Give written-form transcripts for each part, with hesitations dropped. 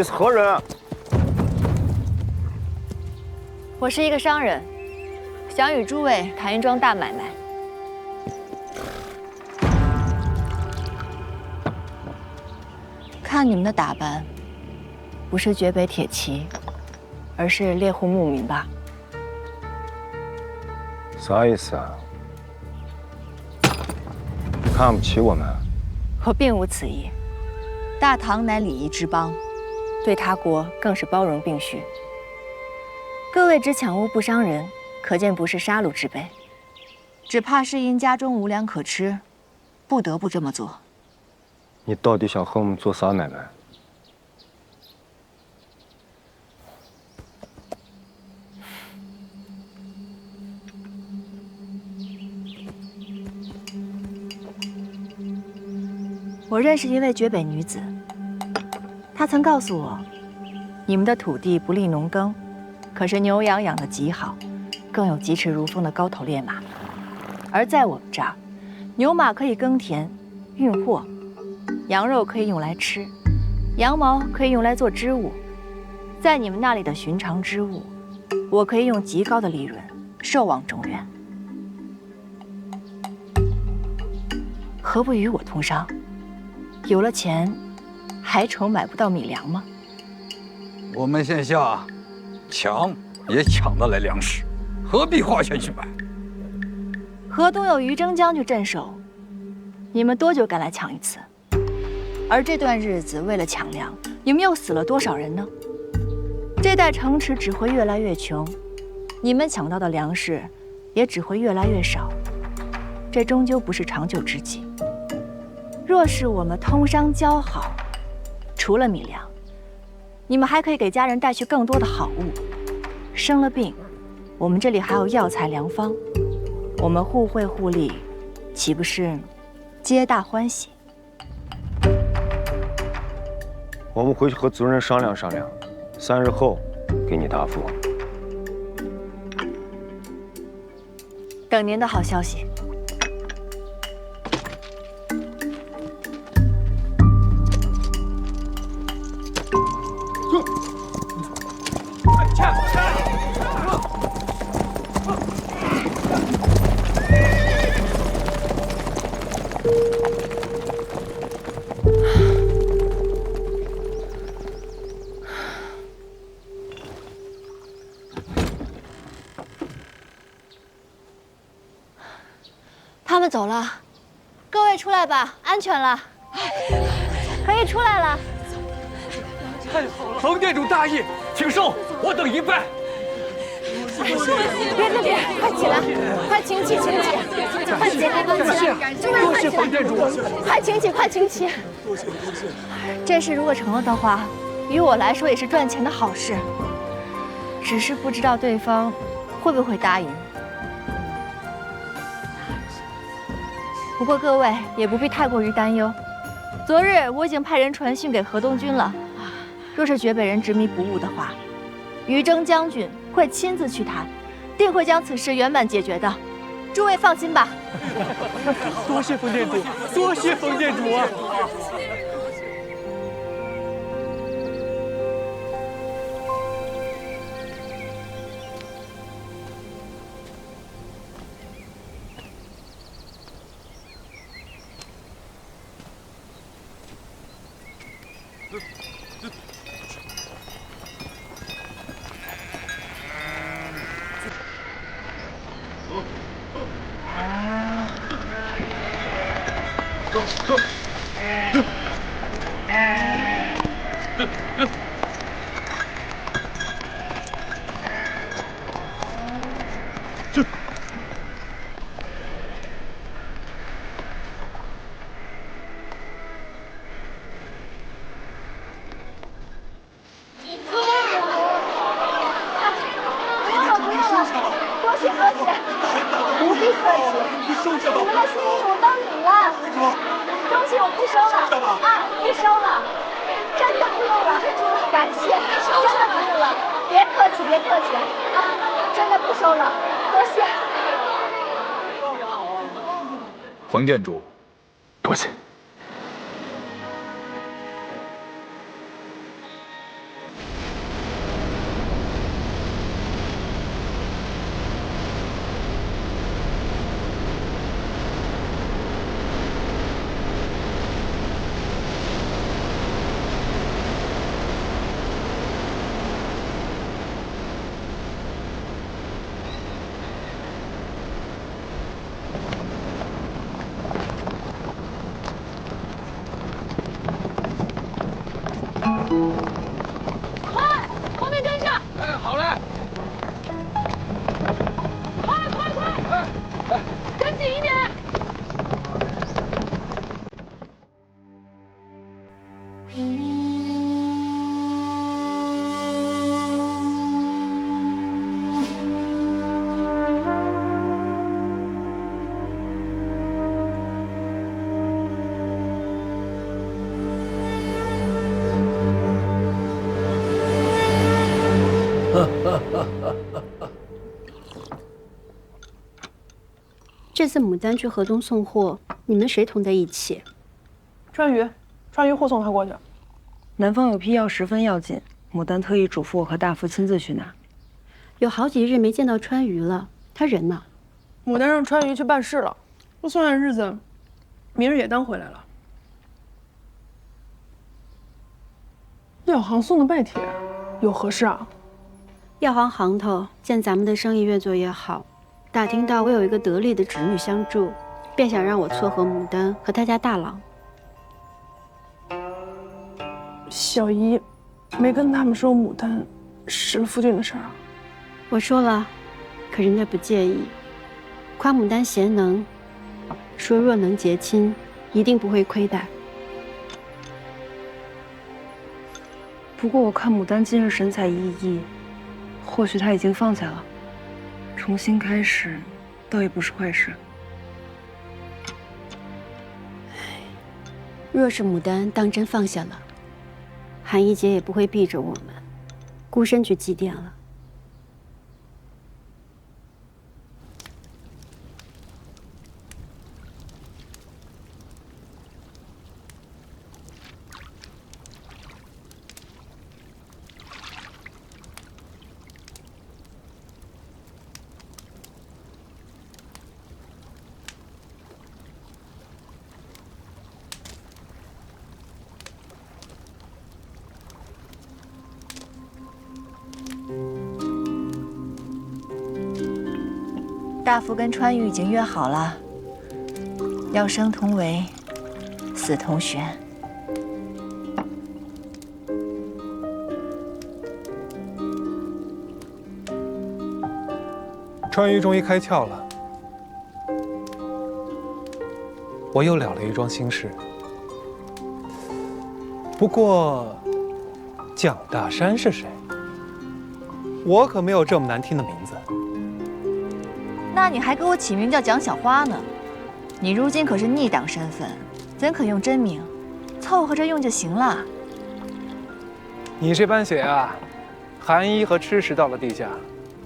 你是何人？我是一个商人，想与诸位谈一桩大买卖。看你们的打扮，不是绝北铁骑，而是猎户牧民吧？啥意思啊？看不起我们？我并无此意。大唐乃礼仪之邦，对他国更是包容并蓄。各位只抢物不伤人，可见不是杀戮之辈，只怕是因家中无粮可吃，不得不这么做。你到底想和我们做啥买卖？我认识一位绝北女子，她曾告诉我，你们的土地不利农耕，可是牛羊养得极好，更有疾驰如风的高头烈马。而在我们这儿，牛马可以耕田、运货，羊肉可以用来吃，羊毛可以用来做织物。在你们那里的寻常之物，我可以用极高的利润售往中原。何不与我通商？有了钱，还愁买不到米粮吗？我们线下抢也抢得来粮食，何必花钱去买？河东有于征将军镇守，你们多久赶来抢一次？而这段日子为了抢粮，你们又死了多少人呢？这代城池只会越来越穷，你们抢到的粮食也只会越来越少，这终究不是长久之计。若是我们通商交好，除了米粮，你们还可以给家人带去更多的好物。生了病，我们这里还有药材良方，我们互惠互利，岂不是皆大欢喜？我们回去和族人商量商量，3日后给你答复。等您的好消息。他们走了，各位出来吧，安全了，可以出来了。太好了！冯店主大义，请受，我等一拜。别，快起来，快请起，快起来，多谢冯店主，快请起。这事如果成了的话，于我来说也是赚钱的好事，只是不知道对方会不会答应。不过各位也不必太过于担忧，昨日我已经派人传讯给河东君了，若是绝北人执迷不悟的话，于征将军会亲自去谈，定会将此事圆满解决的。诸位放心吧。多谢冯店主，多谢冯店主啊！不必客气，你们的心意我都领了，东西我不收了啊，不收了，真的不用了，感谢，真的不用了，别客气啊，真的不收了，多谢。冯店主，多谢。这次牡丹去河东送货，你们谁同在一起？川渝护送他过去。南方有批药十分要紧，牡丹特意嘱咐我和大夫亲自去拿。有好几日没见到川渝了，他人呢？牡丹让川渝去办事了，不算算日子，明日也当回来了。药行送的拜帖，有何事啊？药行行头见咱们的生意越做越好，打听到我有一个得力的侄女相助，便想让我撮合牡丹和他家大郎。小姨没跟他们说牡丹失了夫君的事儿啊？我说了，可人家不介意，夸牡丹贤能，说若能结亲，一定不会亏待。不过我看牡丹今日神采奕奕，或许她已经放下了，重新开始，倒也不是坏事。若是牡丹当真放下了，韩一杰也不会逼着我们孤身去祭奠了。大夫跟川渝已经约好了，要生同为，死同悬。川渝终于开窍了，我又了了一桩心事。不过，蒋大山是谁？我可没有这么难听的名字。那你还给我起名叫蒋小花呢？你如今可是逆党身份，怎可用真名？凑合着用就行了。你这般写啊，韩一和吃食到了地下，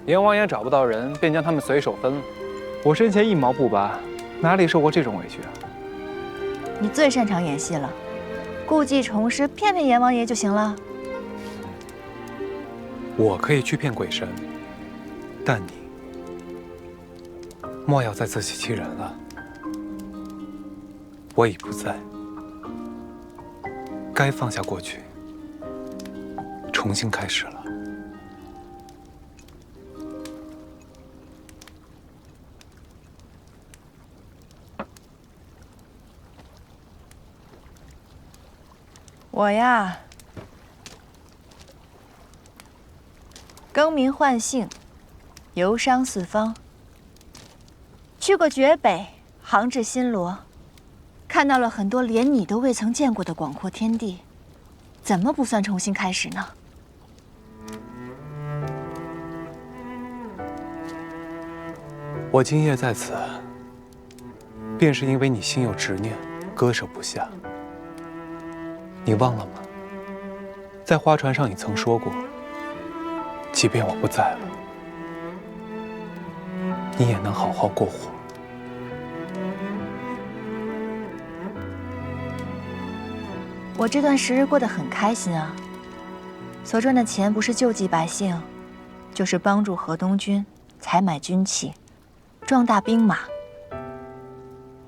阎王也找不到人，便将他们随手分了。我身前一毛不拔，哪里受过这种委屈啊？你最擅长演戏了，故技重施，骗骗阎王爷就行了。我可以去骗鬼神，但你莫要再自欺欺人了。我已不在，该放下过去，重新开始了。我呀，更名换姓，游商四方。去过绝北，航至新罗，看到了很多连你都未曾见过的广阔天地，怎么不算重新开始呢？我今夜在此，便是因为你心有执念，割舍不下。你忘了吗？在花船上你曾说过，即便我不在了，你也能好好过活。我这段时日过得很开心啊，所赚的钱不是救济百姓，就是帮助河东军采买军器，壮大兵马。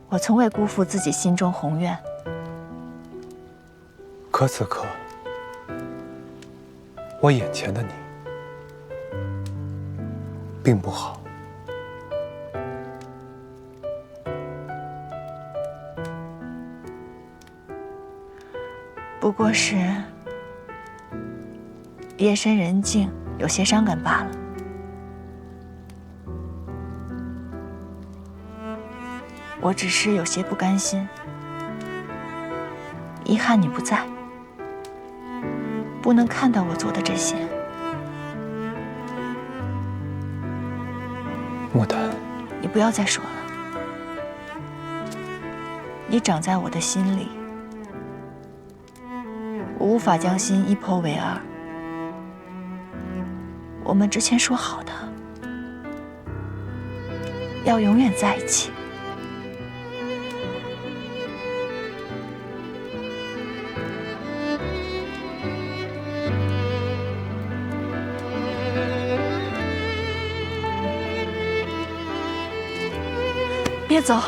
我从未辜负自己心中宏愿。可此刻，我眼前的你，并不好。不过是夜深人静，有些伤感罢了。我只是有些不甘心，遗憾你不在，不能看到我做的这些。牡丹，你不要再说了，你长在我的心里。我无法将心一剖为二，我们之前说好的，要永远在一起。别走。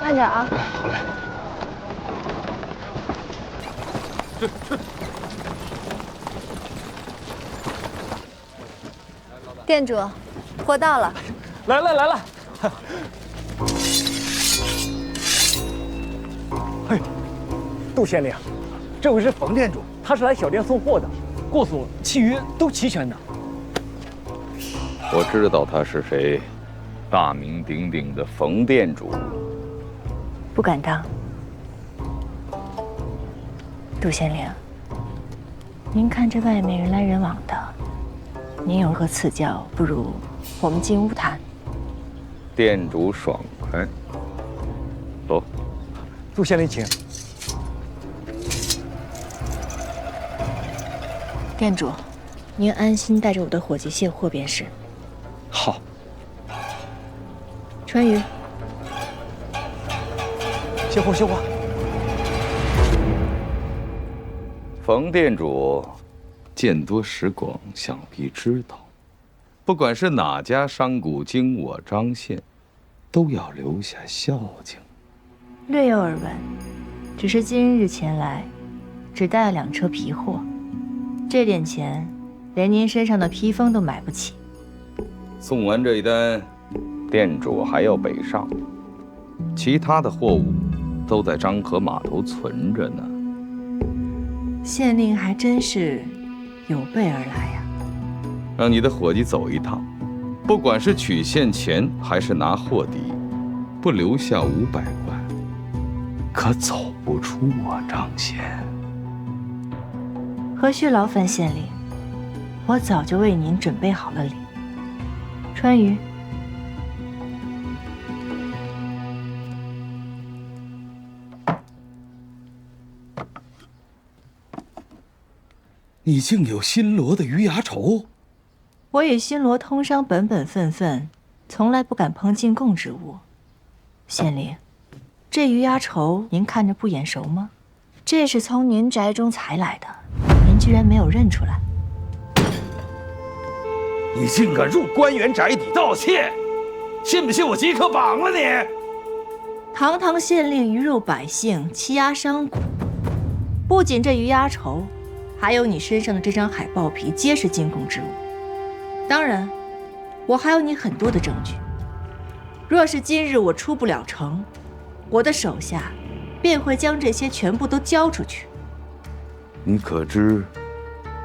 慢点啊！好嘞。店主，货到了。来了！哎，杜县令，这位是冯店主，他是来小店送货的，过锁、契约都齐全的。我知道他是谁，大名鼎鼎的冯店主。不敢当。杜县令，您看这外面人来人往的，您有何赐教？不如我们进屋谈。店主爽快，走。杜县令，请。店主，您安心带着我的伙计卸货便是。好。川渝。卸货。冯店主见多识广，想必知道，不管是哪家商贾经我张县，都要留下孝敬。略有耳闻，只是今日前来，只带了2车皮货，这点钱，连您身上的披风都买不起。送完这一单，店主还要北上，其他的货物都在漳河码头存着呢。县令还真是有备而来呀！让你的伙计走一趟，不管是取现钱还是拿货底，不留下500贯，可走不出我漳县。何须劳烦县令，我早就为您准备好了礼。川渝。你竟有新罗的鱼牙绸？我与新罗通商本本分分，从来不敢碰进贡之物。县令，这鱼牙绸您看着不眼熟吗？这是从您宅中采来的，您居然没有认出来。你竟敢入官员宅邸盗窃，信不信我即刻绑了你？堂堂县令鱼肉百姓，欺压商贾，不仅这鱼牙绸，还有你身上的这张海豹皮，皆是惊弓之物。当然，我还有你很多的证据。若是今日我出不了城，我的手下便会将这些全部都交出去。你可知，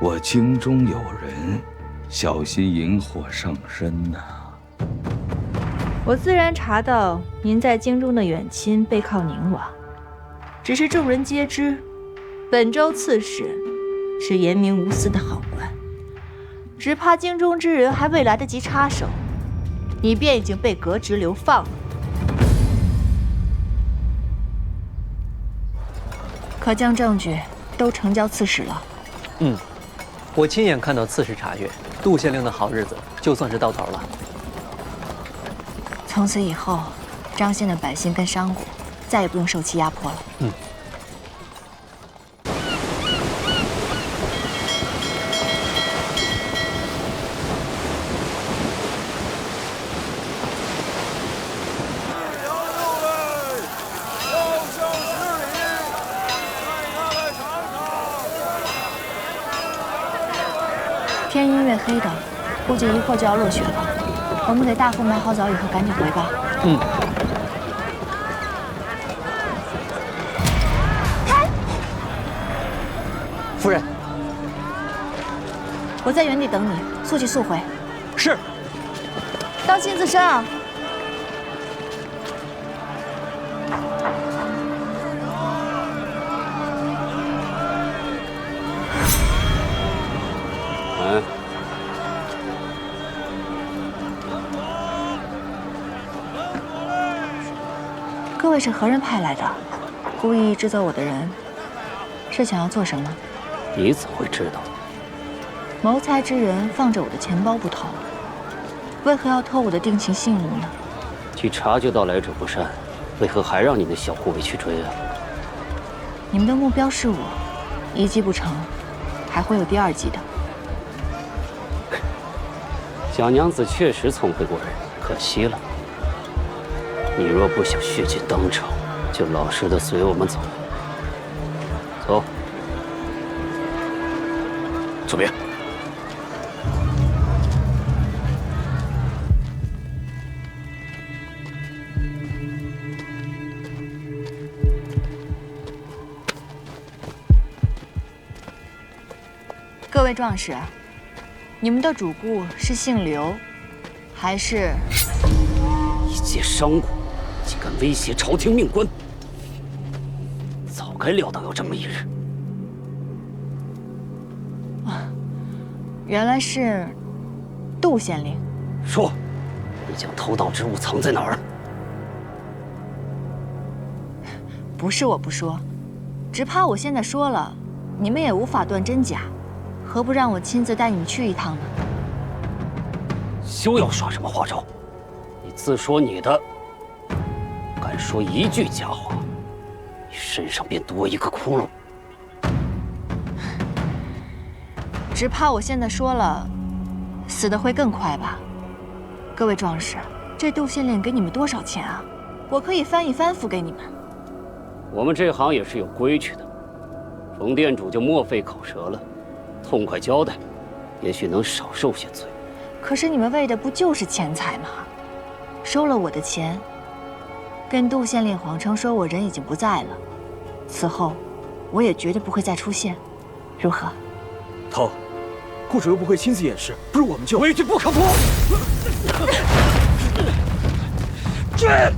我京中有人小心引火上身呐。我自然查到您在京中的远亲背靠宁王，只是众人皆知，本州刺史是严明无私的好官，只怕京中之人还未来得及插手，你便已经被革职流放了。可将证据都呈交刺史了。我亲眼看到刺史查阅，杜县令的好日子就算是到头了。从此以后，张县的百姓跟商户再也不用受其压迫了。天阴越黑的，估计一会儿就要落雪了。我们给大夫买好枣以后，赶紧回吧。夫人，我在原地等你，速去速回。是。当心自身啊！各位是何人派来的？故意制作我的人，是想要做什么？你怎会知道？谋财之人放着我的钱包不偷，为何要偷我的定情信物呢？既察觉到来者不善，为何还让你那小护卫去追啊？你们的目标是我，一计不成，还会有第二计的。蒋娘子确实聪慧过人，可惜了。你若不想血溅当朝，就老实的随我们走。走。左边。各位壮士，你们的主顾是姓刘，还是？一介商贾，竟敢威胁朝廷命官，早该料到有这么一日。原来是杜县令。说，你将偷盗之物藏在哪儿？不是我不说，只怕我现在说了，你们也无法断真假。何不让我亲自带你们去一趟呢？休要耍什么花招！你自说你的，敢说一句假话，你身上便多一个窟窿。只怕我现在说了，死的会更快吧。各位壮士，这杜县令给你们多少钱啊？我可以翻一番付给你们。我们这行也是有规矩的，冯店主就莫费口舌了。痛快交代，也许能少受些罪。可是你们为的不就是钱财吗？收了我的钱，跟杜县令谎称说我人已经不在了，此后我也绝对不会再出现，如何？头，顾主又不会亲自演示，不如我们就规矩不可破。这。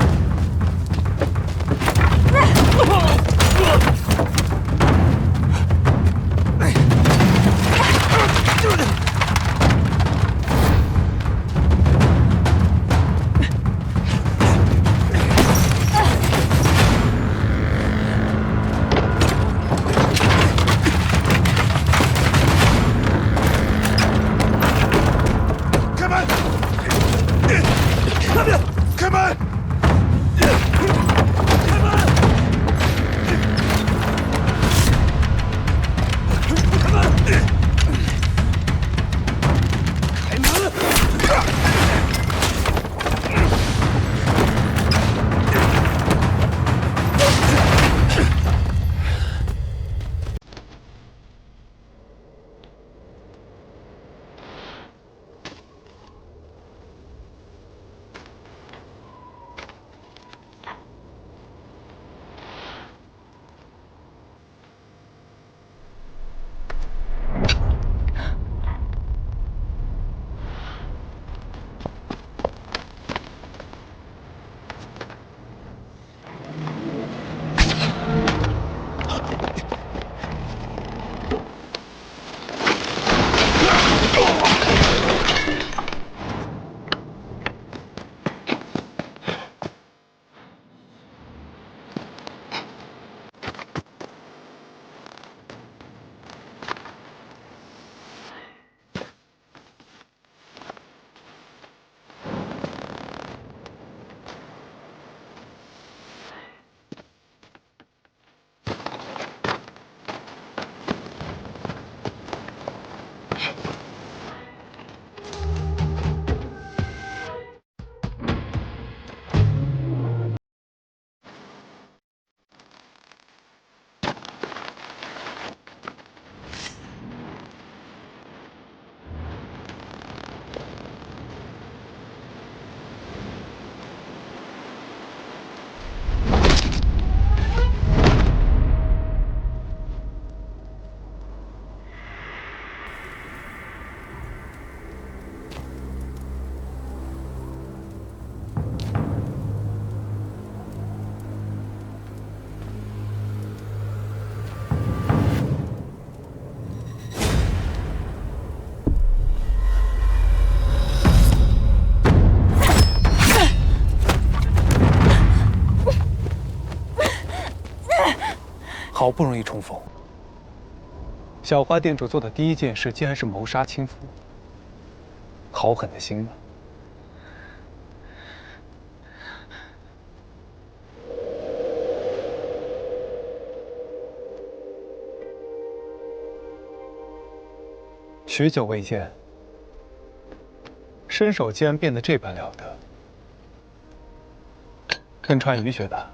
好不容易重逢，小花店主做的第一件事竟然是谋杀亲夫，好狠的心啊！许久未见，身手竟然变得这般了得，跟川渝学的。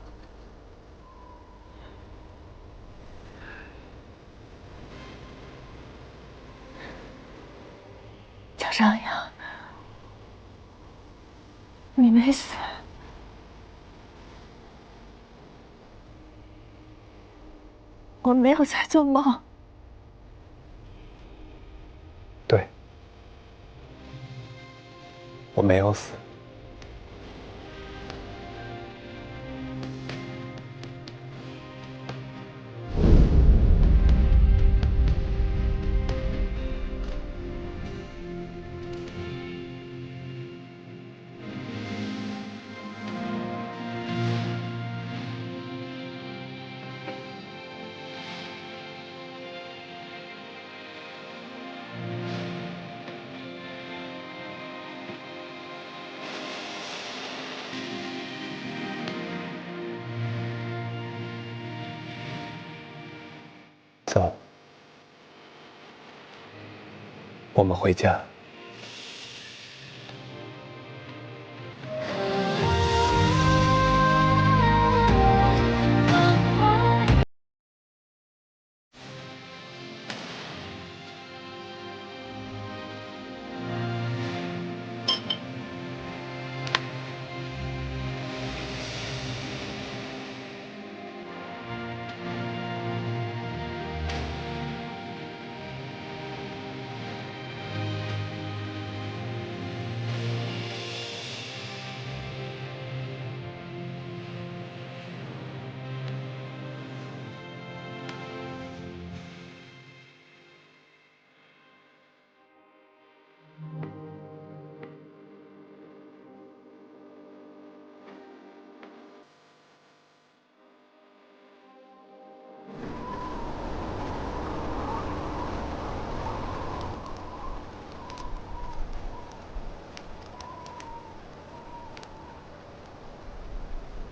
江上阳，你没死。我没有在做梦。对，我没有死。走，我们回家。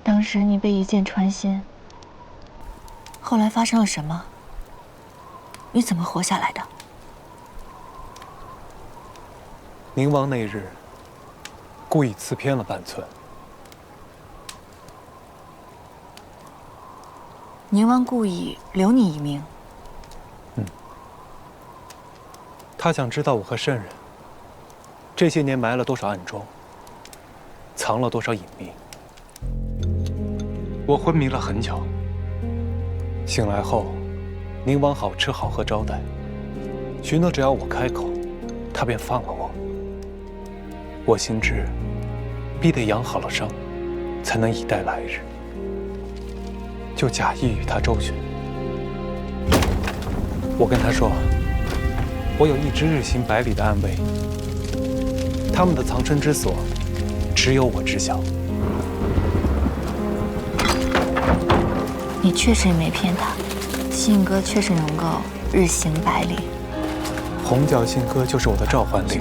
当时你被一箭穿心，后来发生了什么？你怎么活下来的？宁王那日故意刺偏了半寸。宁王故意留你一命。他想知道我和圣人这些年埋了多少暗桩，藏了多少隐秘。我昏迷了很久，醒来后，宁王好吃好喝招待，许诺只要我开口，他便放了我。我心知，必得养好了伤，才能以待来日，就假意与他周旋。我跟他说，我有一支日行百里的暗卫，他们的藏身之所，只有我知晓。你确实也没骗他，信鸽确实能够日行百里。红角信鸽就是我的召唤令，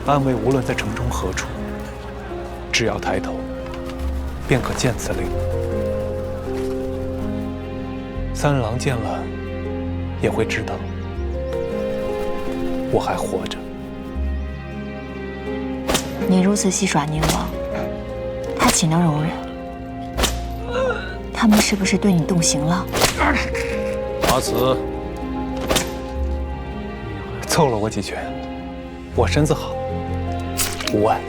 暗卫无论在城中何处，只要抬头，便可见此令。三郎见了，也会知道我还活着。你如此戏耍宁王，他岂能容忍？他们是不是对你动刑了？阿慈，揍了我几拳，我身子好，无碍。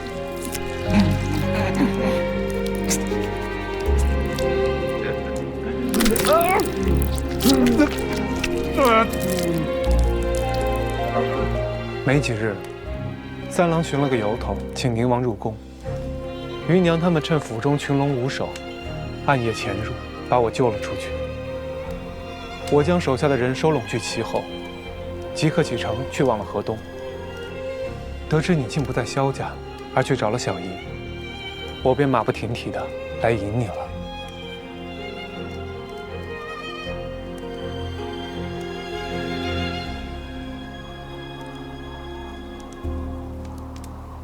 没几日，三郎寻了个由头，请宁王入宫。芸娘他们趁府中群龙无首，暗夜潜入，把我救了出去。我将手下的人收拢去其后，即刻启程去往了河东。得知你竟不在萧家，而去找了小姨，我便马不停蹄的来迎你了。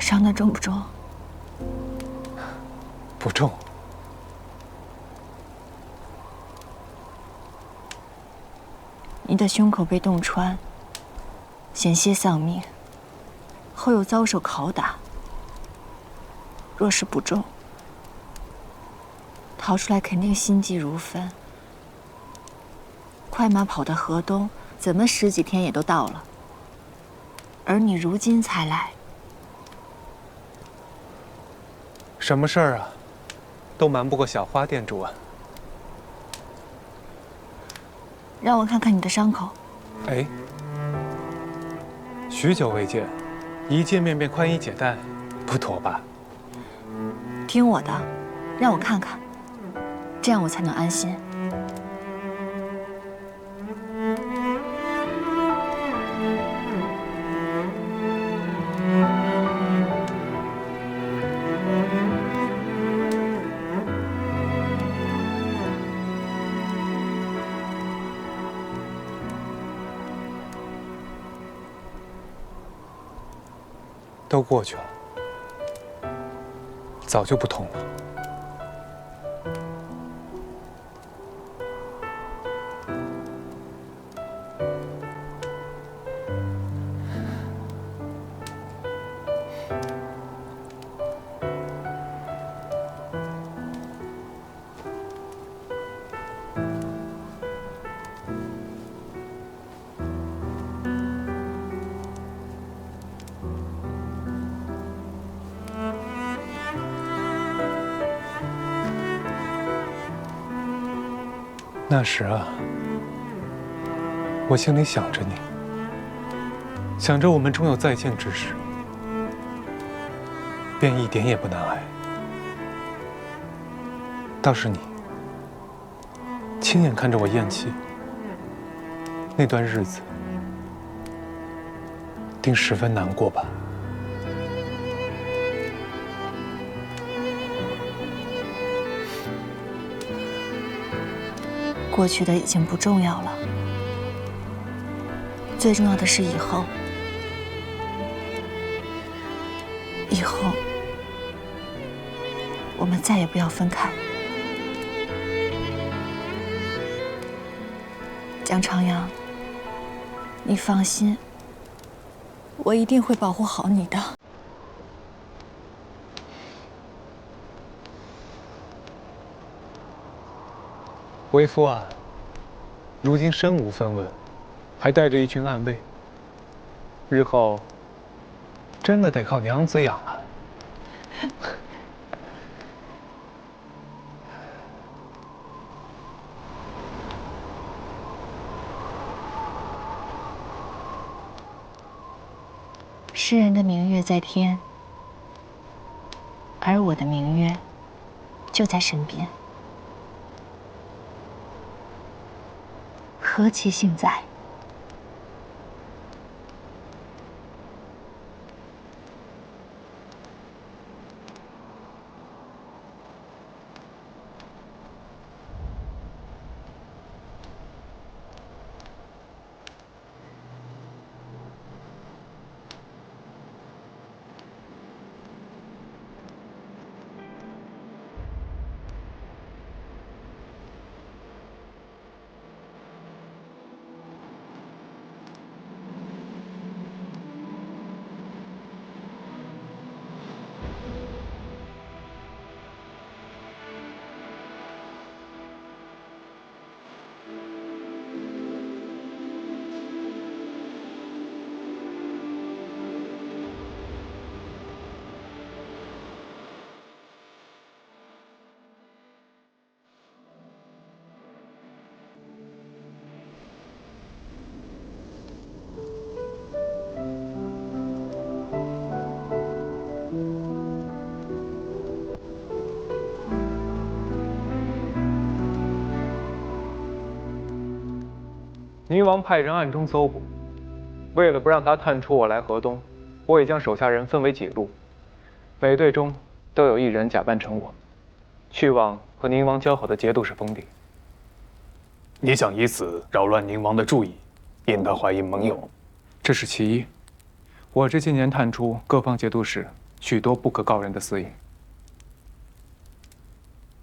伤得重不重？不重。你的胸口被洞穿，险些丧命，后又遭受拷打。若是不重，逃出来肯定心悸如焚。快马跑到河东，怎么10几天也都到了。而你如今才来，什么事儿啊，都瞒不过小花店主啊。让我看看你的伤口。哎，许久未见，一见面便宽衣解带，不妥吧？听我的，让我看看，这样我才能安心。都过去了，早就不同了。那时啊，我心里想着你，想着我们终有再见之时，便一点也不难挨。倒是你，亲眼看着我咽气，那段日子，定十分难过吧？过去的已经不重要了，最重要的是以后。以后，我们再也不要分开。江长阳，你放心，我一定会保护好你的。为夫啊，如今身无分文，还带着一群暗卫，日后真的得靠娘子养了。诗人的明月在天，而我的明月就在身边。何其幸在！宁王派人暗中搜捕，为了不让他探出我来河东，我也将手下人分为几路，每队中都有一人假扮成我，去往和宁王交好的节度使封地。你想以此扰乱宁王的注意，引他怀疑盟友，这是其一。我这些年探出各方节度使许多不可告人的私隐，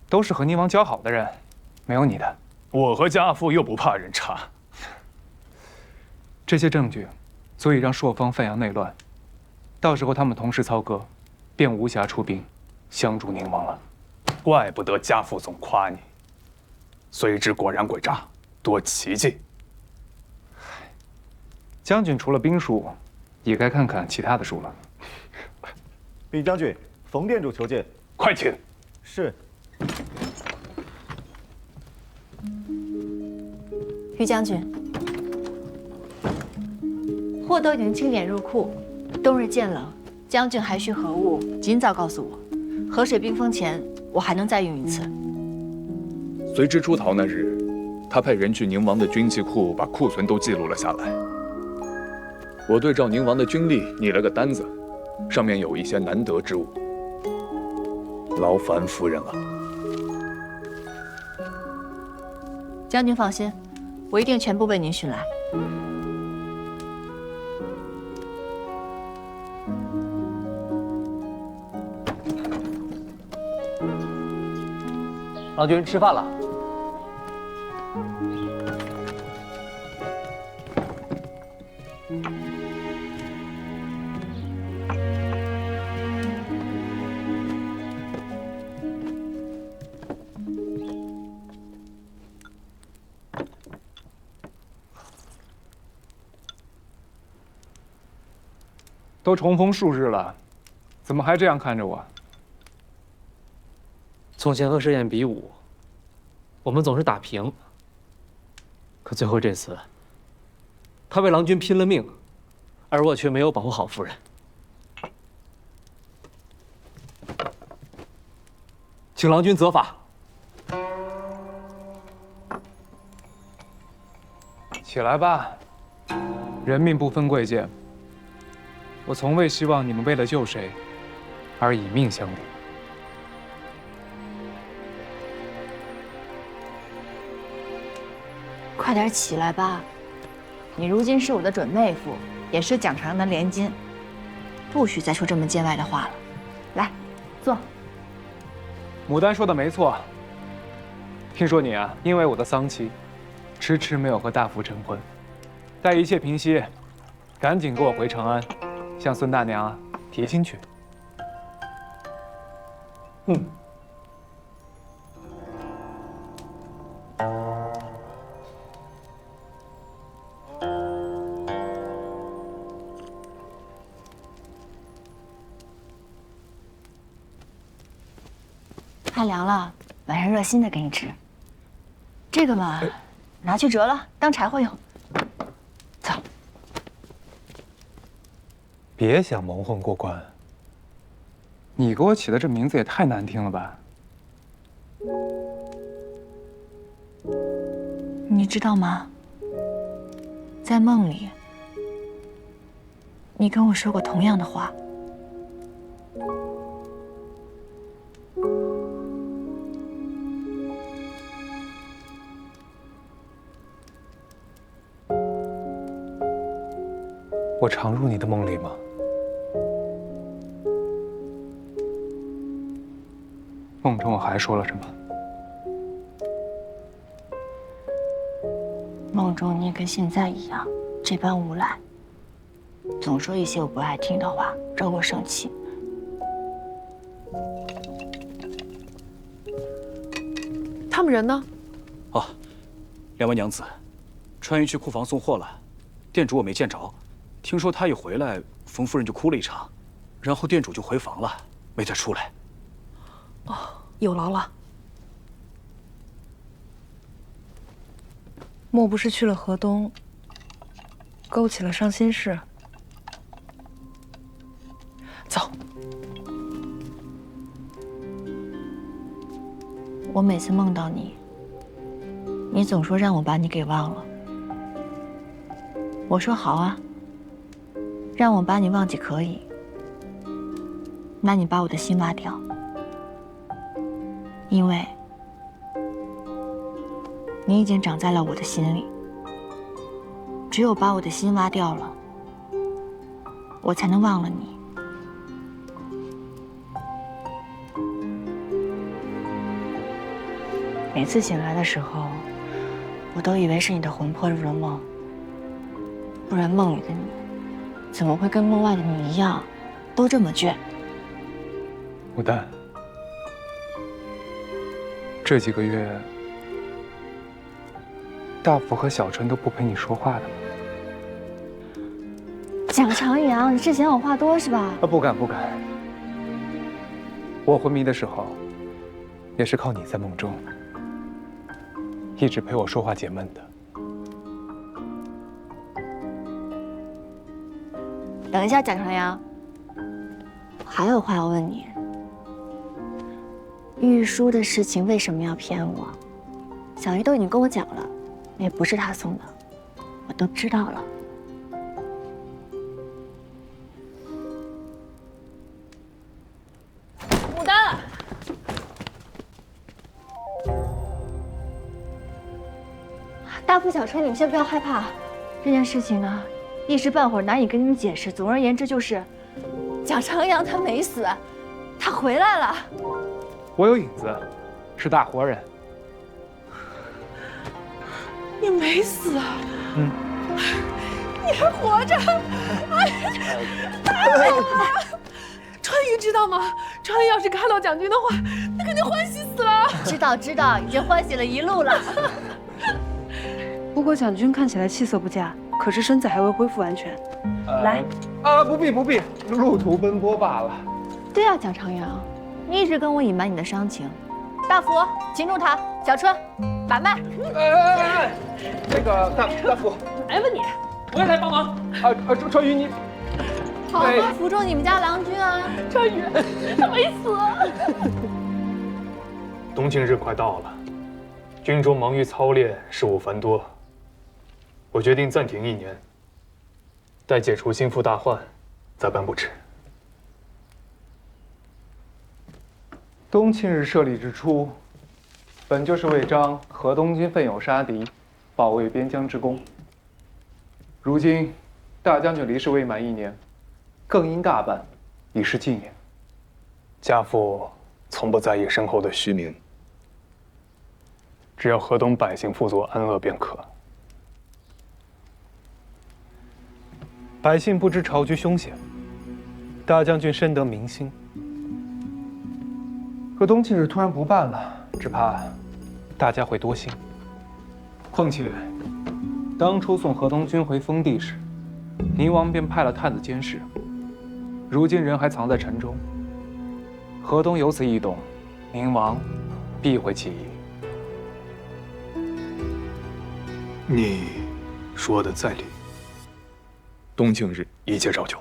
都是和宁王交好的人，没有你的。我和家父又不怕人查。这些证据，足以让朔方范阳内乱，到时候他们同时操戈，便无暇出兵相助宁王了。怪不得家父总夸你，随之果然诡诈，多奇迹。将军除了兵术，也该看看其他的书了。禀将军，冯店主求见。快请。是。于将军，货都已经清点入库，冬日渐冷，将军还需何物，尽早告诉我。河水冰封前，我还能再用一次。随之出逃那日，他派人去宁王的军器库，把库存都记录了下来。我对照宁王的军力拟了个单子，上面有一些难得之物，劳烦夫人了。将军放心，我一定全部为您寻来。郎君吃饭了。都重逢数日了，怎么还这样看着我？从前和盛宴比武，我们总是打平。可最后这次，他为郎君拼了命，而我却没有保护好夫人。请郎君责罚。起来吧，人命不分贵贱。我从未希望你们为了救谁而以命相抵。快点起来吧，你如今是我的准妹夫，也是蒋朝阳的连襟，不许再说这么见外的话了。来，坐。牡丹说的没错。听说你啊，因为我的丧期，迟迟没有和大夫成婚。待一切平息，赶紧跟我回长安，向孙大娘啊提亲去。太凉了，晚上热心的给你吃。这个嘛，拿去折了，当柴火用。走。别想蒙混过关。你给我起的这名字也太难听了吧？你知道吗？在梦里，你跟我说过同样的话。我常入你的梦里吗？梦中我还说了什么？梦中你跟现在一样，这般无赖，总说一些我不爱听的话，惹我生气。他们人呢？哦，两位娘子，川渝去库房送货了，店主我没见着。听说他一回来，冯夫人就哭了一场，然后店主就回房了，没再出来。哦，有劳了。莫不是去了河东，勾起了伤心事？走。我每次梦到你，你总说让我把你给忘了。我说好啊。让我把你忘记可以，那你把我的心挖掉，因为你已经长在了我的心里。只有把我的心挖掉了，我才能忘了你。每次醒来的时候，我都以为是你的魂魄入了梦，不然梦里的你怎么会跟梦外的你一样，都这么倔？牡丹，这几个月，大福和小春都不陪你说话的吗？蒋长阳，你是嫌我话多是吧？啊，不敢不敢。我昏迷的时候，也是靠你在梦中，一直陪我说话解闷的。等一下，蒋长阳，还有话要问你。玉书的事情为什么要骗我？小鱼都已经跟我讲了，也不是他送的，我都知道了。牡丹，大福、小春，你们先不要害怕，这件事情呢，一时半会儿难以跟你们解释。总而言之就是，蒋长阳他没死，他回来了。我有影子，是大活人。你没死啊？嗯。你还活着？哎呀，太好了！川渝知道吗？川渝要是看到蒋军的话，那肯定欢喜死了。知道，已经欢喜了一路了。不过蒋军看起来气色不佳，可是身子还未恢复完全。来，不必，路途奔波罢了。对啊，蒋长阳，你一直跟我隐瞒你的伤情。大福，擒住他！小春，把脉。那个大福，来吧你，我也来帮忙。川渝你。好好扶住你们家郎君啊！川渝，他没死。冬庆日快到了，军中忙于操练，事务繁多。我决定暂停1年，待解除心腹大患，再办不迟。冬庆日设立之初，本就是为彰河东军奋勇杀敌，保卫边疆之功。如今大将军离世未满1年，更应大办，以示纪念。家父从不在意身后的虚名，只要河东百姓富足安乐便可。百姓不知朝局凶险，大将军深得民心。可冬庆日突然不办了，只怕大家会多心。况且，当初送河东军回封地时，宁王便派了探子监视，如今人还藏在城中。河东有此异动，宁王必会起疑。你说的在理。冬庆日一切照旧。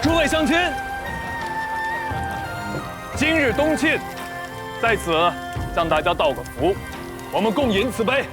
诸位乡亲，今日冬庆，在此向大家道个福，我们共饮此杯。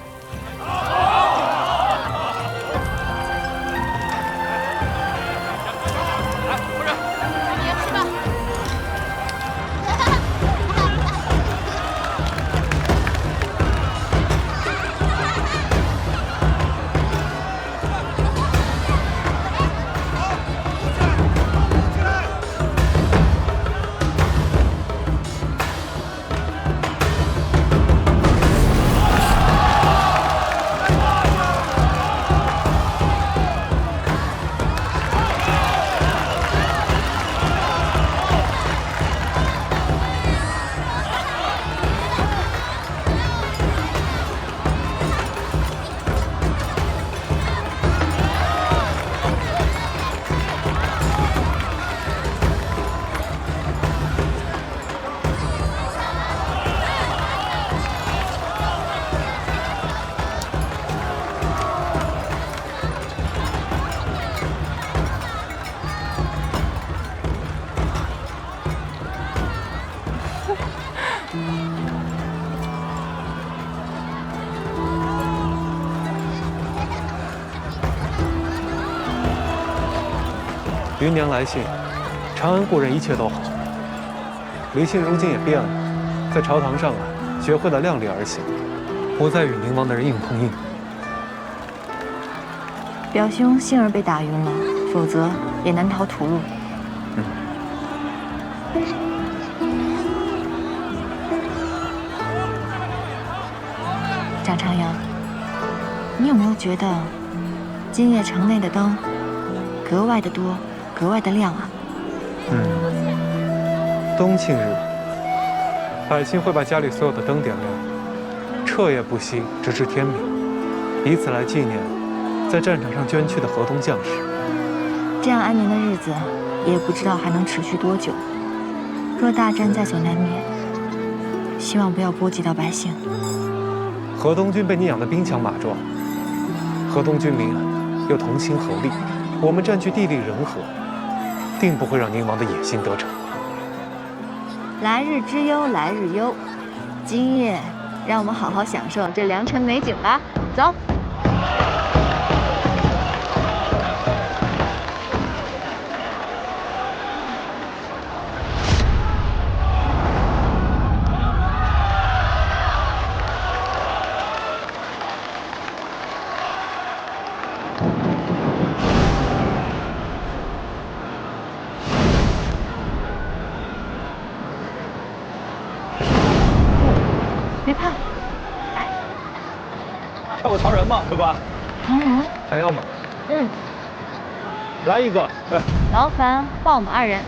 云娘来信，长安故人一切都好。离信如今也变了，在朝堂上学会了量力而行，不再与宁王的人硬碰硬。表兄幸而被打晕了，否则也难逃屠戮。张长阳，你有没有觉得今夜城内的灯格外的多，格外的亮啊？冬庆日，百姓会把家里所有的灯点亮，彻夜不息，直至天明，以此来纪念在战场上捐躯的河东将士。这样安宁的日子，也不知道还能持续多久。若大战在所难免，希望不要波及到百姓。河东军被你养得兵强马壮，河东军民又同心合力，我们占据地利人和，定不会让宁王的野心得逞。来日之忧，来日忧。今夜，让我们好好享受这良辰美景吧。走。别怕。要个糖人吗，客官？糖人？还要吗？来一个。劳烦换我们2人。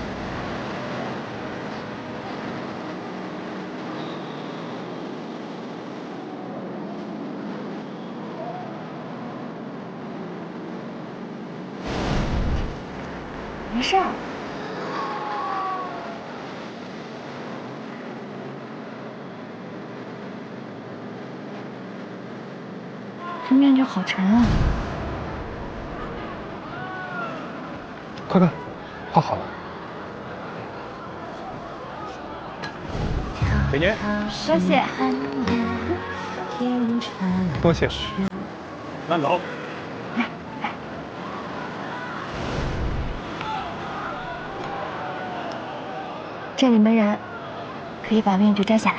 没事儿。这面就好沉啊！快看，画好了。美女，多谢。多谢。慢走。这里没人，可以把面具摘下来。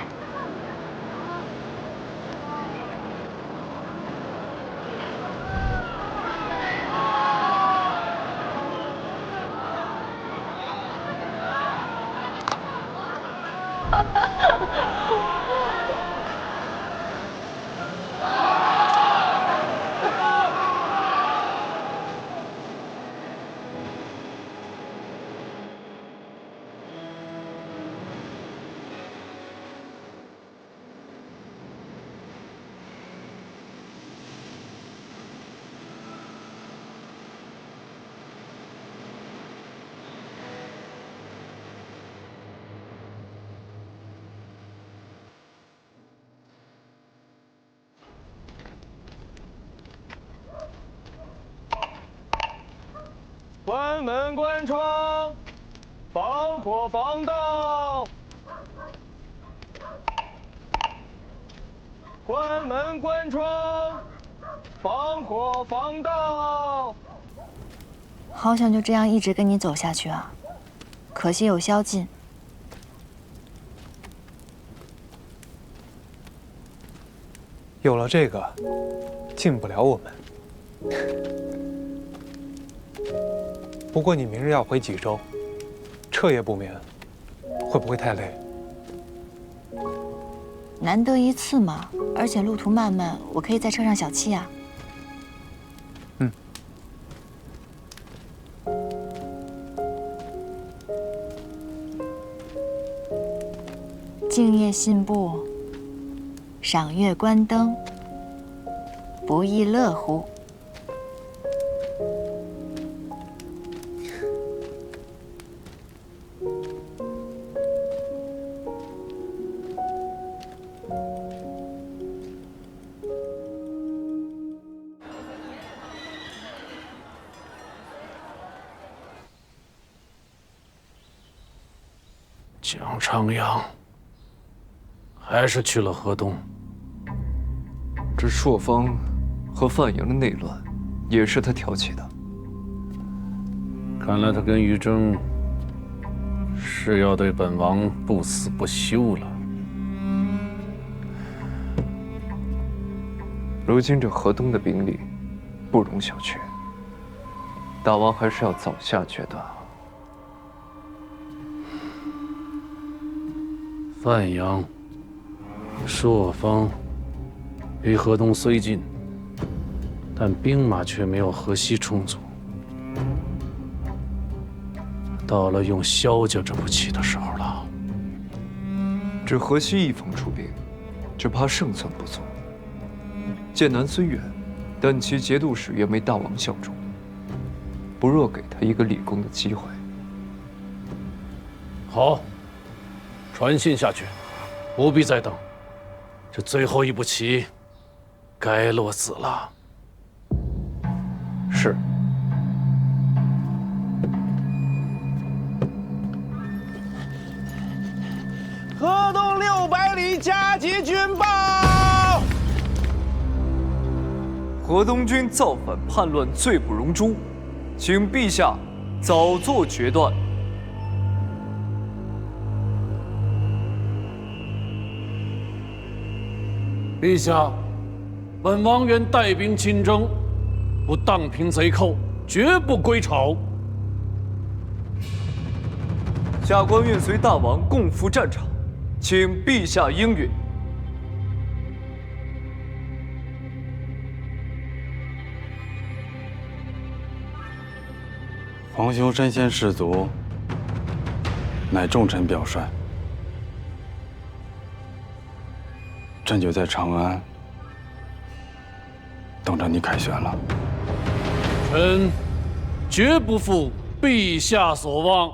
关门关窗，防火防盗。关门关窗，防火防盗。好想就这样一直跟你走下去啊，可惜有宵禁。有了这个，进不了我们。不过你明日要回济州，彻夜不眠，会不会太累？难得一次嘛，而且路途漫漫，我可以在车上小憩啊。静夜信步，赏月观灯，不亦乐乎？蒋长阳还是去了河东。这朔方和范阳的内乱，也是他挑起的。看来他跟于征是要对本王不死不休了。如今这河东的兵力不容小觑，大王还是要早下决断。范阳、朔方离河东虽近，但兵马却没有河西充足。到了用萧家这步棋的时候了。这河西一方出兵，只怕胜算不足。剑南虽远，但其节度使愿为大王效忠，不若给他一个立功的机会。好，传信下去，不必再等。这最后一步棋，该落子了。是。河东600里加急军报，河东军造反叛乱，罪不容诛，请陛下早做决断。陛下，本王愿带兵亲征，不荡平贼寇，绝不归朝。下官愿随大王共赴战场，请陛下应允。皇兄身先士卒，乃重臣表率。朕就在长安，等着你凯旋了。臣绝不负陛下所望。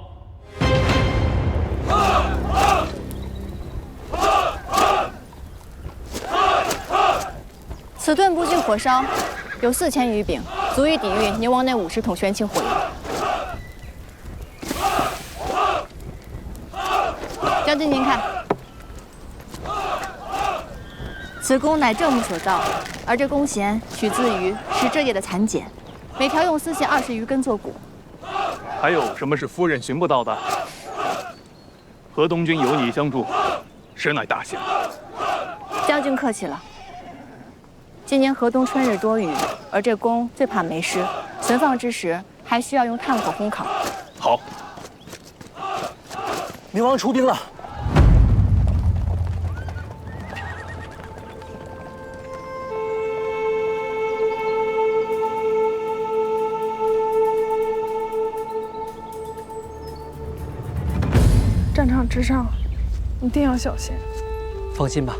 此顿不惧火烧，有4000余柄，足以抵御宁王那50桶玄清火药。将军您看，此弓乃正木所造，而这弓弦取自于使这叶的蚕茧，每条用丝线20余根做骨。还有什么是夫人寻不到的？河东军有你相助，实乃大幸。将军客气了。今年河东春日多雨，而这弓最怕没湿，存放之时还需要用炭火烘烤。好。宁王出兵了。战场之上，一定要小心。放心吧，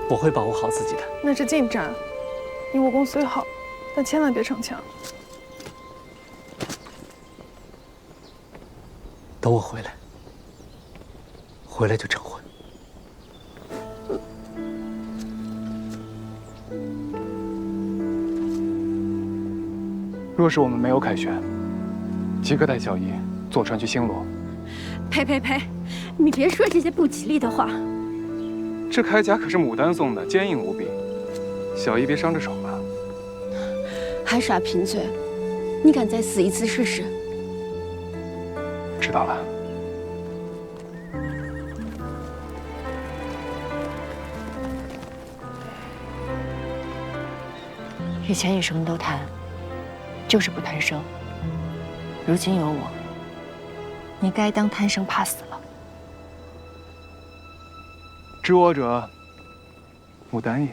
我会保护好自己的。那是近战，你武功虽好，但千万别逞强。等我回来，回来就成婚。若是我们没有凯旋，即刻带小姨坐船去星罗。呸呸呸！你别说这些不吉利的话。这铠甲可是牡丹送的，坚硬无比，小姨别伤着手吧。还耍贫嘴？你敢再死一次试试？知道了。以前你什么都谈，就是不谈生。如今有我，你该当贪生怕死了。知我者，牡丹也。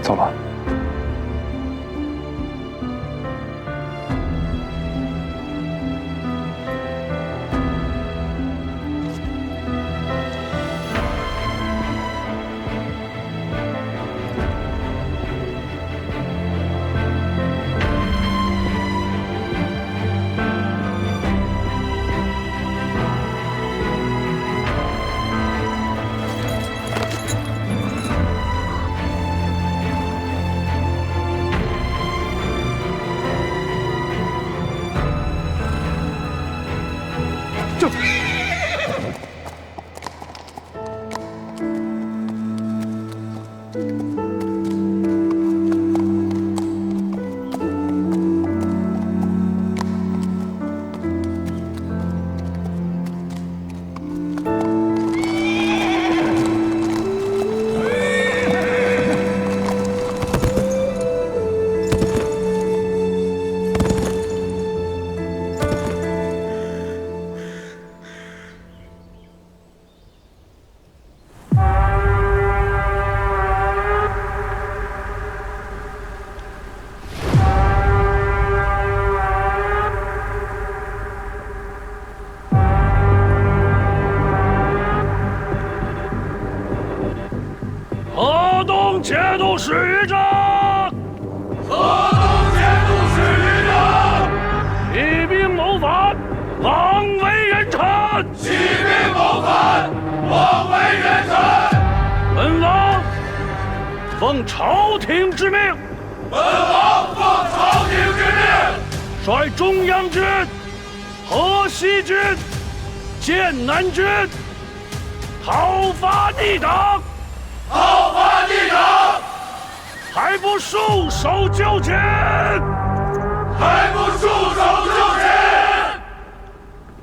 走吧。使于政！河东节度使于政！起兵谋反，枉为人臣！起兵谋反，枉为人臣！本王奉朝廷之命，本王奉朝廷之命，率中央军、河西军、剑南军讨伐逆党，讨伐逆党，还不束手就擒！还不束手就擒！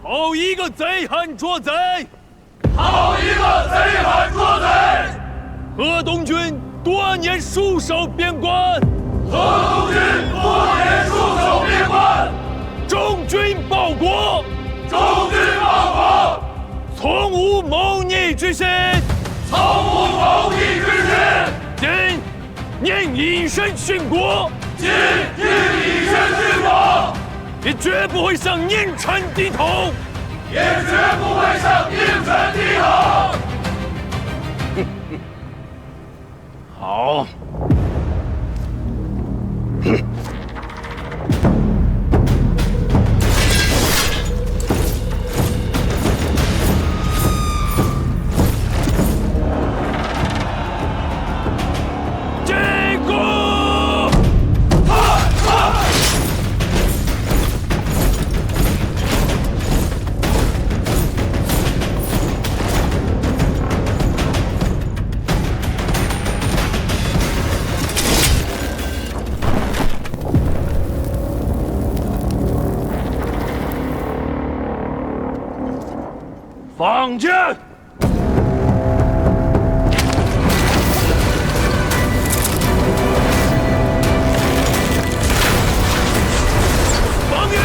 好一个贼喊捉贼！好一个贼喊捉贼！河东军多年戍守边关，河东军多年戍守边关，忠君报国，忠君报国，从无谋逆之心，从无谋逆之心。今宁以身殉国，今宁以身殉国，也绝不会向佞臣低头，也绝不会向佞臣低头。好。放箭！放箭！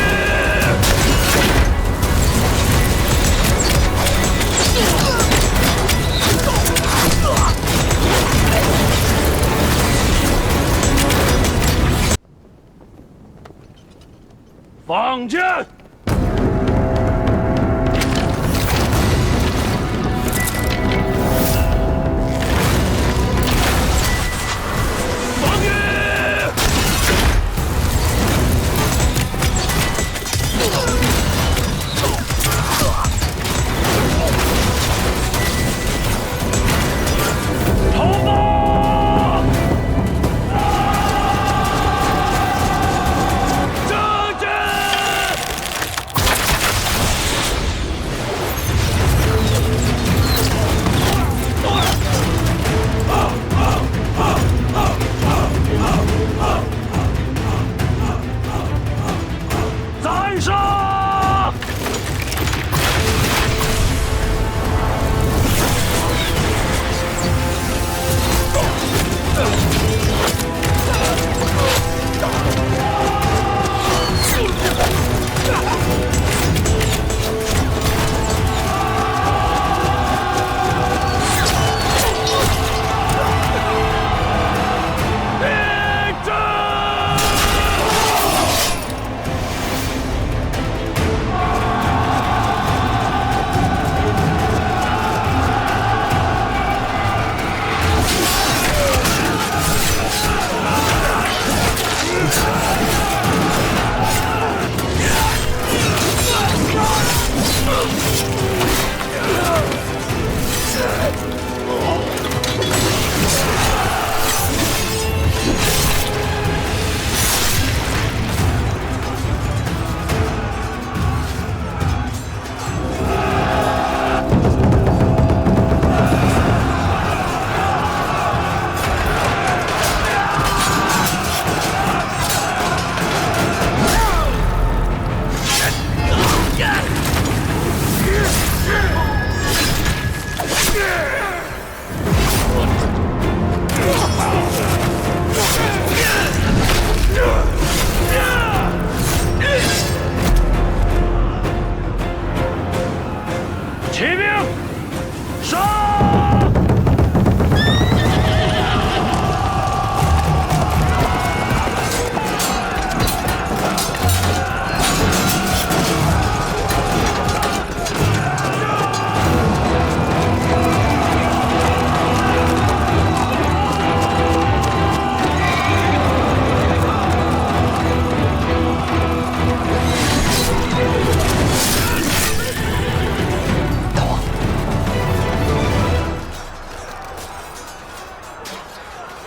放箭！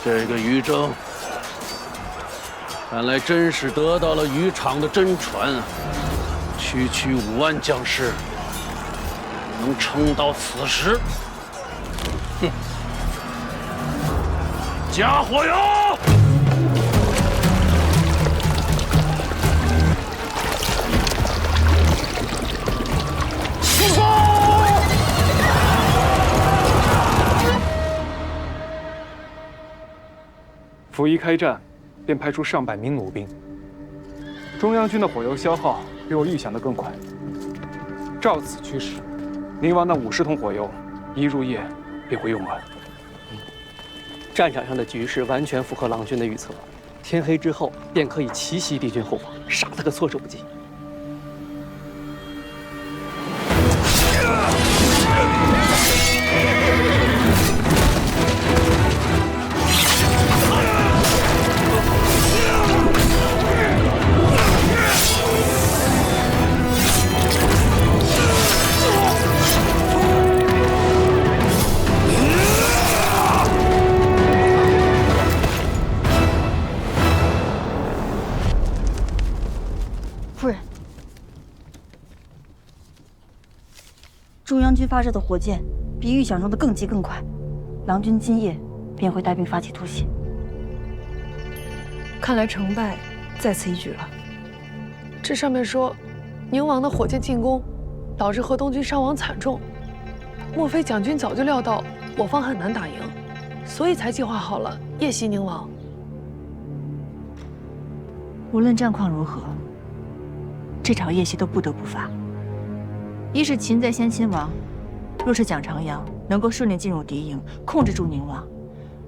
这个于征，看来真是得到了于场的真传啊！区区5万将士，能撑到此时？哼！加火药！出发！甫一开战，便派出上百名弩兵。中央军的火药消耗比我预想的更快。照此趋势，宁王那50桶火油，一入夜便会用完。战场上的局势完全符合郎君的预测，天黑之后便可以奇袭敌军后方，杀他个措手不及。夫人，中央军发射的火箭比预想中的更急更快，郎君今夜便会带兵发起突袭。看来成败在此一举了。这上面说，宁王的火箭进攻导致河东军伤亡惨重，莫非蒋军早就料到我方很难打赢，所以才计划好了夜袭宁王？无论战况如何，这场夜袭都不得不发。一是擒贼先擒王，若是蒋长阳能够顺利进入敌营，控制住宁王，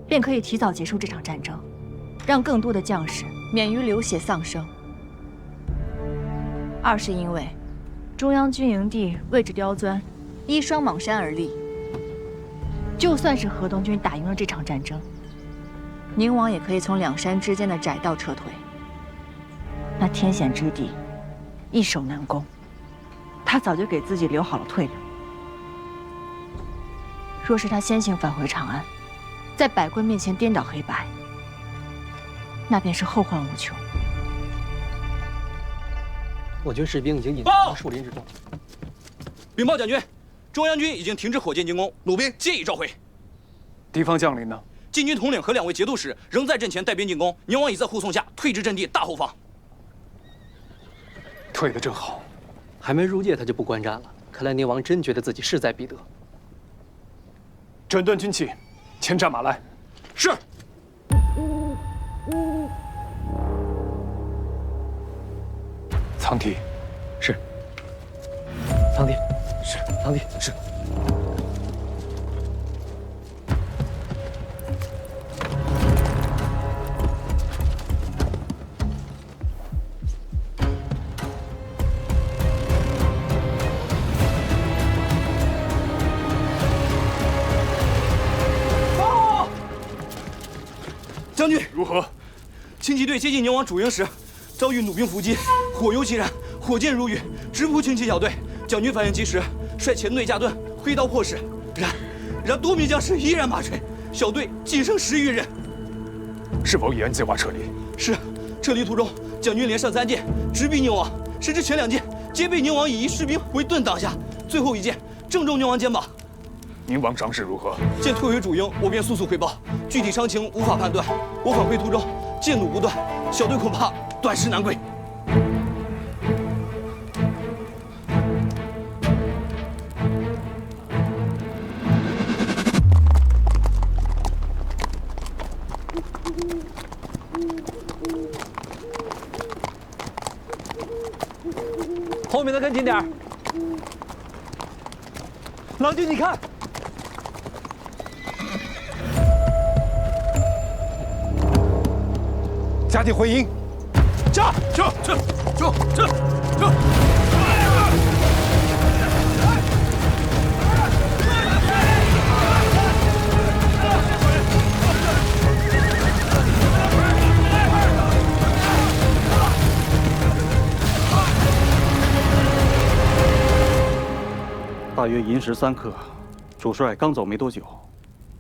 便可以提早结束这场战争，让更多的将士免于流血丧生。二是因为中央军营地位置刁钻，依双蟒山而立，就算是河东军打赢了这场战争，宁王也可以从两山之间的窄道撤退。那天险之地，易守难攻，他早就给自己留好了退路。若是他先行返回长安，在百官面前颠倒黑白，那便是后患无穷。我军士兵已经隐藏到树林之中。禀报将军，中央军已经停止火箭进攻，弩兵皆已召回。敌方将领呢？禁军统领和2位节度使仍在阵前带兵进攻，宁王已在护送下退至阵地大后方。退得正好，还没入夜他就不观战了。看来宁王真觉得自己势在必得。整顿军器，牵战马来。是。苍提，是。苍提，是。苍提，是。将军如何？轻骑队接近宁王主营时，遭遇弩兵伏击，火油齐燃，火箭如雨，直扑轻骑小队。蒋军反应及时，率前队驾盾，挥刀破势。然多名将士依然马追，小队仅剩10余人。是否已按计划撤离？是。撤离途中，蒋军连上3箭，直逼宁王，谁知前2箭皆被宁王以一士兵为盾挡下，最后1箭正中宁王肩膀。宁王伤势如何？见退回主营，我便速速汇报。具体伤情无法判断。我返回途中，箭弩不断，小队恐怕短时难归。后面的跟紧点儿。郎君，你看。加紧回营，撤！大约寅时3刻，主帅刚走没多久，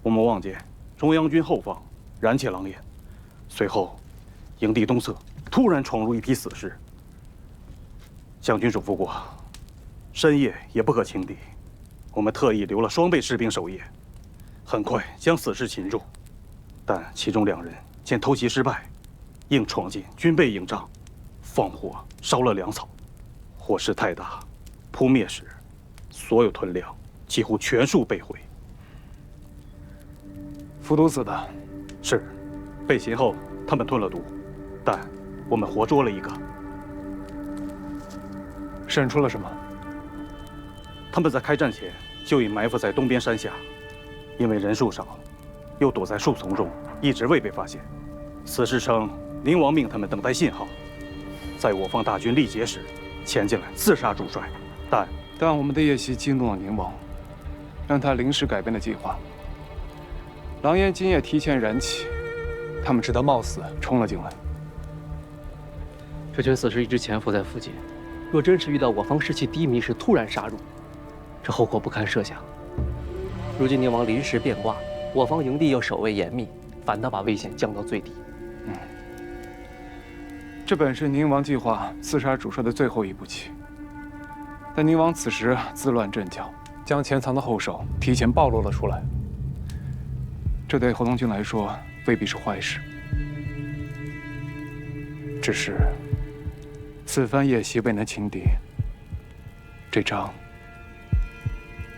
我们望见中央军后方燃起狼烟。随后，营地东侧突然闯入一批死士。将军嘱咐过，深夜也不可轻敌。我们特意留了双倍士兵守夜，很快将死士擒住。但其中2人见偷袭失败，硬闯进军备营帐，放火烧了粮草。火势太大，扑灭时，所有屯粮几乎全数被毁。服毒死的，是。被擒后，他们吞了毒，但我们活捉了一个。审出了什么？他们在开战前就已埋伏在东边山下，因为人数少，又躲在树丛中，一直未被发现。死士称，宁王命他们等待信号，在我方大军力竭时，前进来刺杀主帅。但我们的夜袭激怒了宁王，让他临时改变了计划。狼烟今夜提前燃起，他们知道冒死冲了进来。这群死士一直潜伏在附近，若真是遇到我方士气低迷时突然杀入，这后果不堪设想。如今宁王临时变卦，我方营地又守卫严密，反倒把危险降到最低。这本是宁王计划刺杀主帅的最后一步棋，但宁王此时自乱阵脚，将潜藏的后手提前暴露了出来。这对河东军来说未必是坏事，只是此番夜袭未能擒敌，这仗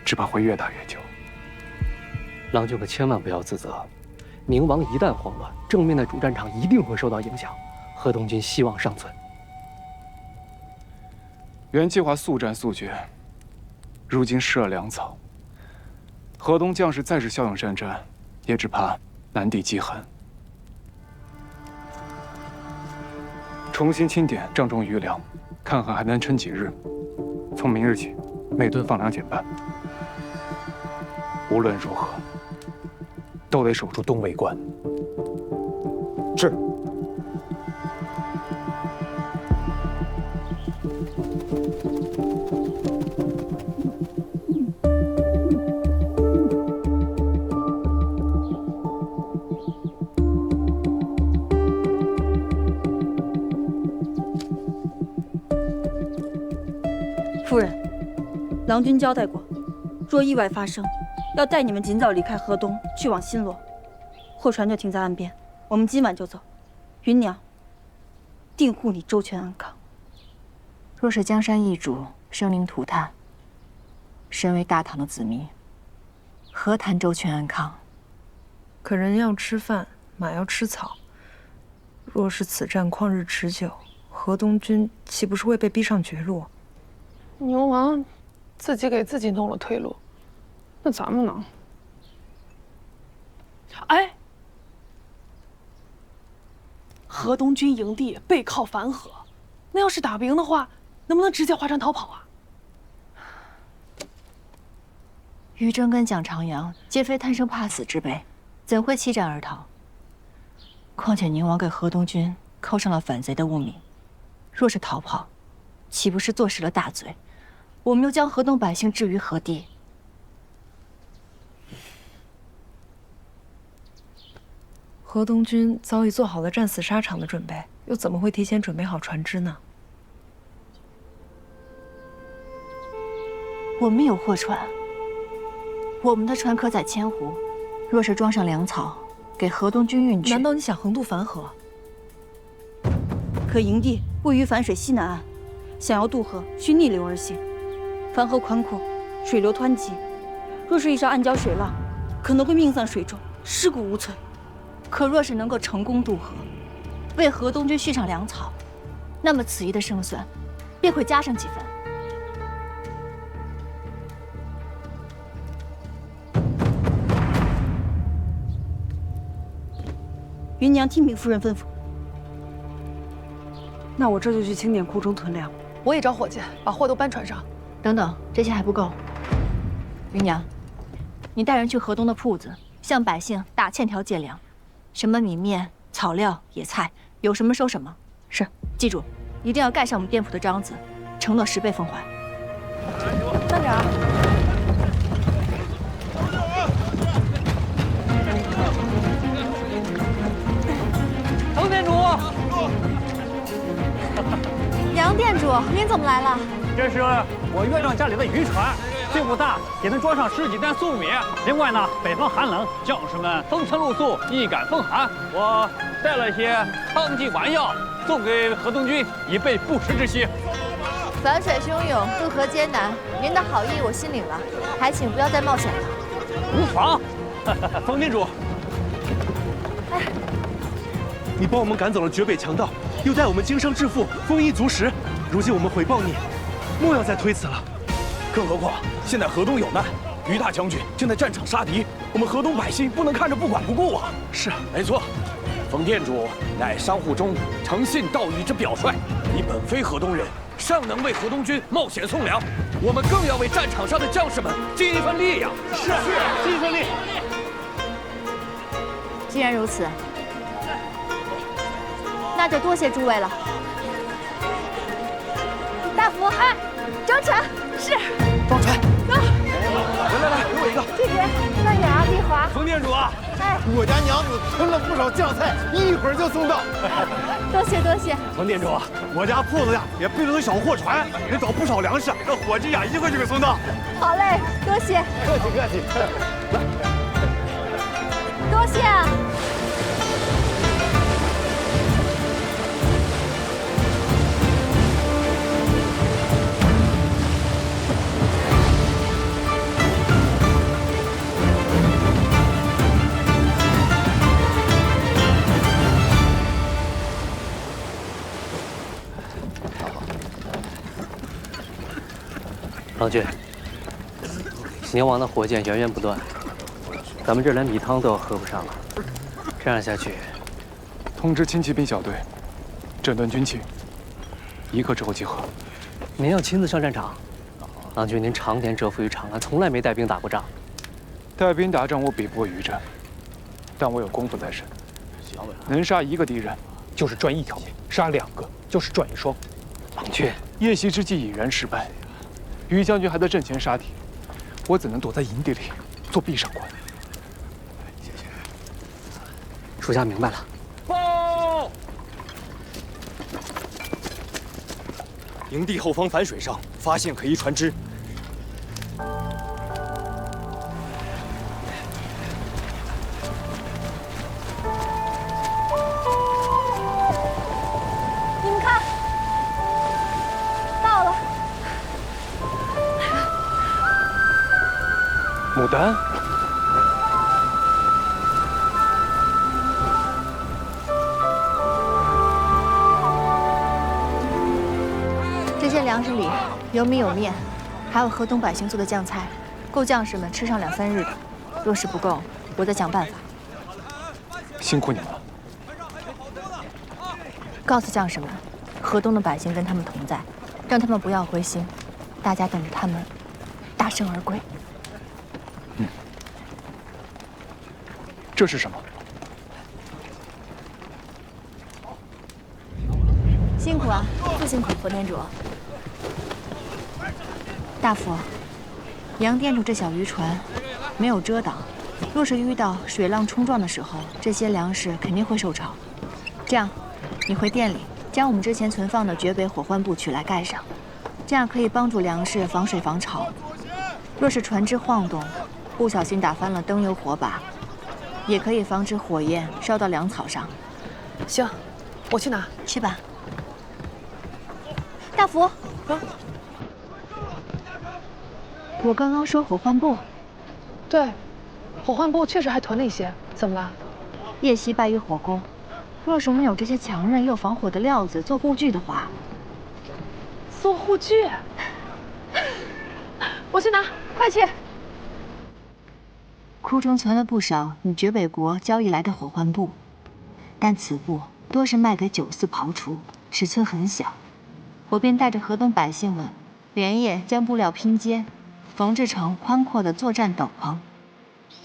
只怕会越打越久。郎君可千万不要自责，宁王一旦慌乱，正面的主战场一定会受到影响。河东军希望尚存。原计划速战速决，如今失了粮草，河东将士再是骁勇善战，也只怕难敌饥寒。重新清点帐中余粮，看看还能撑几日。从明日起，每顿放粮减半。无论如何，都得守住东围关。是。夫人，郎君交代过，若意外发生，要带你们尽早离开河东，去往新罗。货船就停在岸边，我们今晚就走。芸娘，定护你周全安康。若是江山易主，生灵涂炭，身为大唐的子民，何谈周全安康？可人要吃饭，马要吃草。若是此战旷日持久，河东军岂不是会被逼上绝路？宁王自己给自己弄了退路，那咱们呢？哎，河东军营地背靠樊河，那要是打不赢的话，能不能直接划船逃跑啊？于征跟蒋长阳皆非贪生怕死之辈，怎会弃战而逃？况且宁王给河东军扣上了反贼的污名，若是逃跑，岂不是坐实了大罪？我们又将河东百姓置于何地？河东军早已做好了战死沙场的准备，又怎么会提前准备好船只呢？我们有货船，我们的船可载千斛，若是装上粮草，给河东军运去，难道你想横渡樊河？可营地位于樊水西南岸，想要渡河，需逆流而行。樊河宽阔，水流湍急，若是遇上暗礁水浪，可能会命丧水中，尸骨无存。可若是能够成功渡河，为河东军蓄上粮草，那么此役的胜算便会加上几分。芸娘听禀夫人吩咐。那我这就去清点库中囤粮。我也找伙计，把货都搬船上。等等，这些还不够。芸娘，你带人去河东的铺子，向百姓打欠条借粮，什么米面、草料、野菜，有什么收什么。是，记住，一定要盖上我们店铺的章子，承诺10倍奉还。慢点啊！您怎么来了？这是我院长家里的渔船，虽不大，也能装上10几担粟米。另外呢，北方寒冷，将士们风餐露宿，易感风寒。我带了些汤剂丸药，送给河东军，以备不时之需。樊水汹涌，渡河艰难，您的好意我心领了，还请不要再冒险了。无妨。冯店主，你帮我们赶走了绝北强盗，又带我们经商致富，丰衣足食。如今我们回报你，莫要再推辞了。更何况现在河东有难，于大将军正在战场杀敌，我们河东百姓不能看着不管不顾啊！是，没错。冯店主乃商户中诚信道义之表率，你本非河东人，尚能为河东军冒险送粮，我们更要为战场上的将士们尽一份力呀！是，尽一份力。既然如此，那就多谢诸位了。大福，哎，张晨，是。放船。走。来，给我一个。这边，慢点啊，丽华。冯店主啊，哎，我家娘子存了不少酱菜，一会儿就送到。多谢多谢。冯店主啊，我家铺子呀也备了小货船，也找不少粮食，这伙计呀一会儿就给送到。好嘞，多谢。客气客气。来。多谢啊。郎君，宁王的火箭源源不断，咱们这连米汤都要喝不上了。这样下去，通知轻骑兵小队，整顿军器，1刻之后集合。您要亲自上战场？郎君，您常年蛰伏于长安，从来没带兵打过仗。带兵打仗我比不过于震，但我有功夫在身，能杀1个敌人就是赚1条命，杀2个就是赚1双。郎君，夜袭之计已然失败。于将军还在阵前杀敌，我怎能躲在营地里做壁上观？谢谢。属下明白了。报！营地后方反水上发现可疑船只。你们看，到了。牡丹，这些粮食里有米有面，还有河东百姓做的酱菜，够将士们吃上2、3日的。若是不够，我再想办法。辛苦你们了。告诉将士们，河东的百姓跟他们同在，让他们不要灰心，大家等着他们大胜而归。这是什么？辛苦啊，不辛苦，冯店主。大福，杨店主这小渔船没有遮挡，若是遇到水浪冲撞的时候，这些粮食肯定会受潮。这样，你回店里将我们之前存放的绝北火浣布取来盖上，这样可以帮助粮食防水防潮。若是船只晃动，不小心打翻了灯油火把，也可以防止火焰烧到粮草上。行，我去拿。去吧。大福，我刚刚说火浣布，对，火浣布确实还囤了一些。怎么了？夜袭败于火攻，若是我们有这些强韧又防火的料子做护具的话，做护具，我去拿，快去。窟中存了不少与绝北国交易来的火浣布，但此布多是卖给酒肆刨除，尺寸很小。我便带着河东百姓们，连夜将布料拼接，缝制成宽阔的作战斗篷，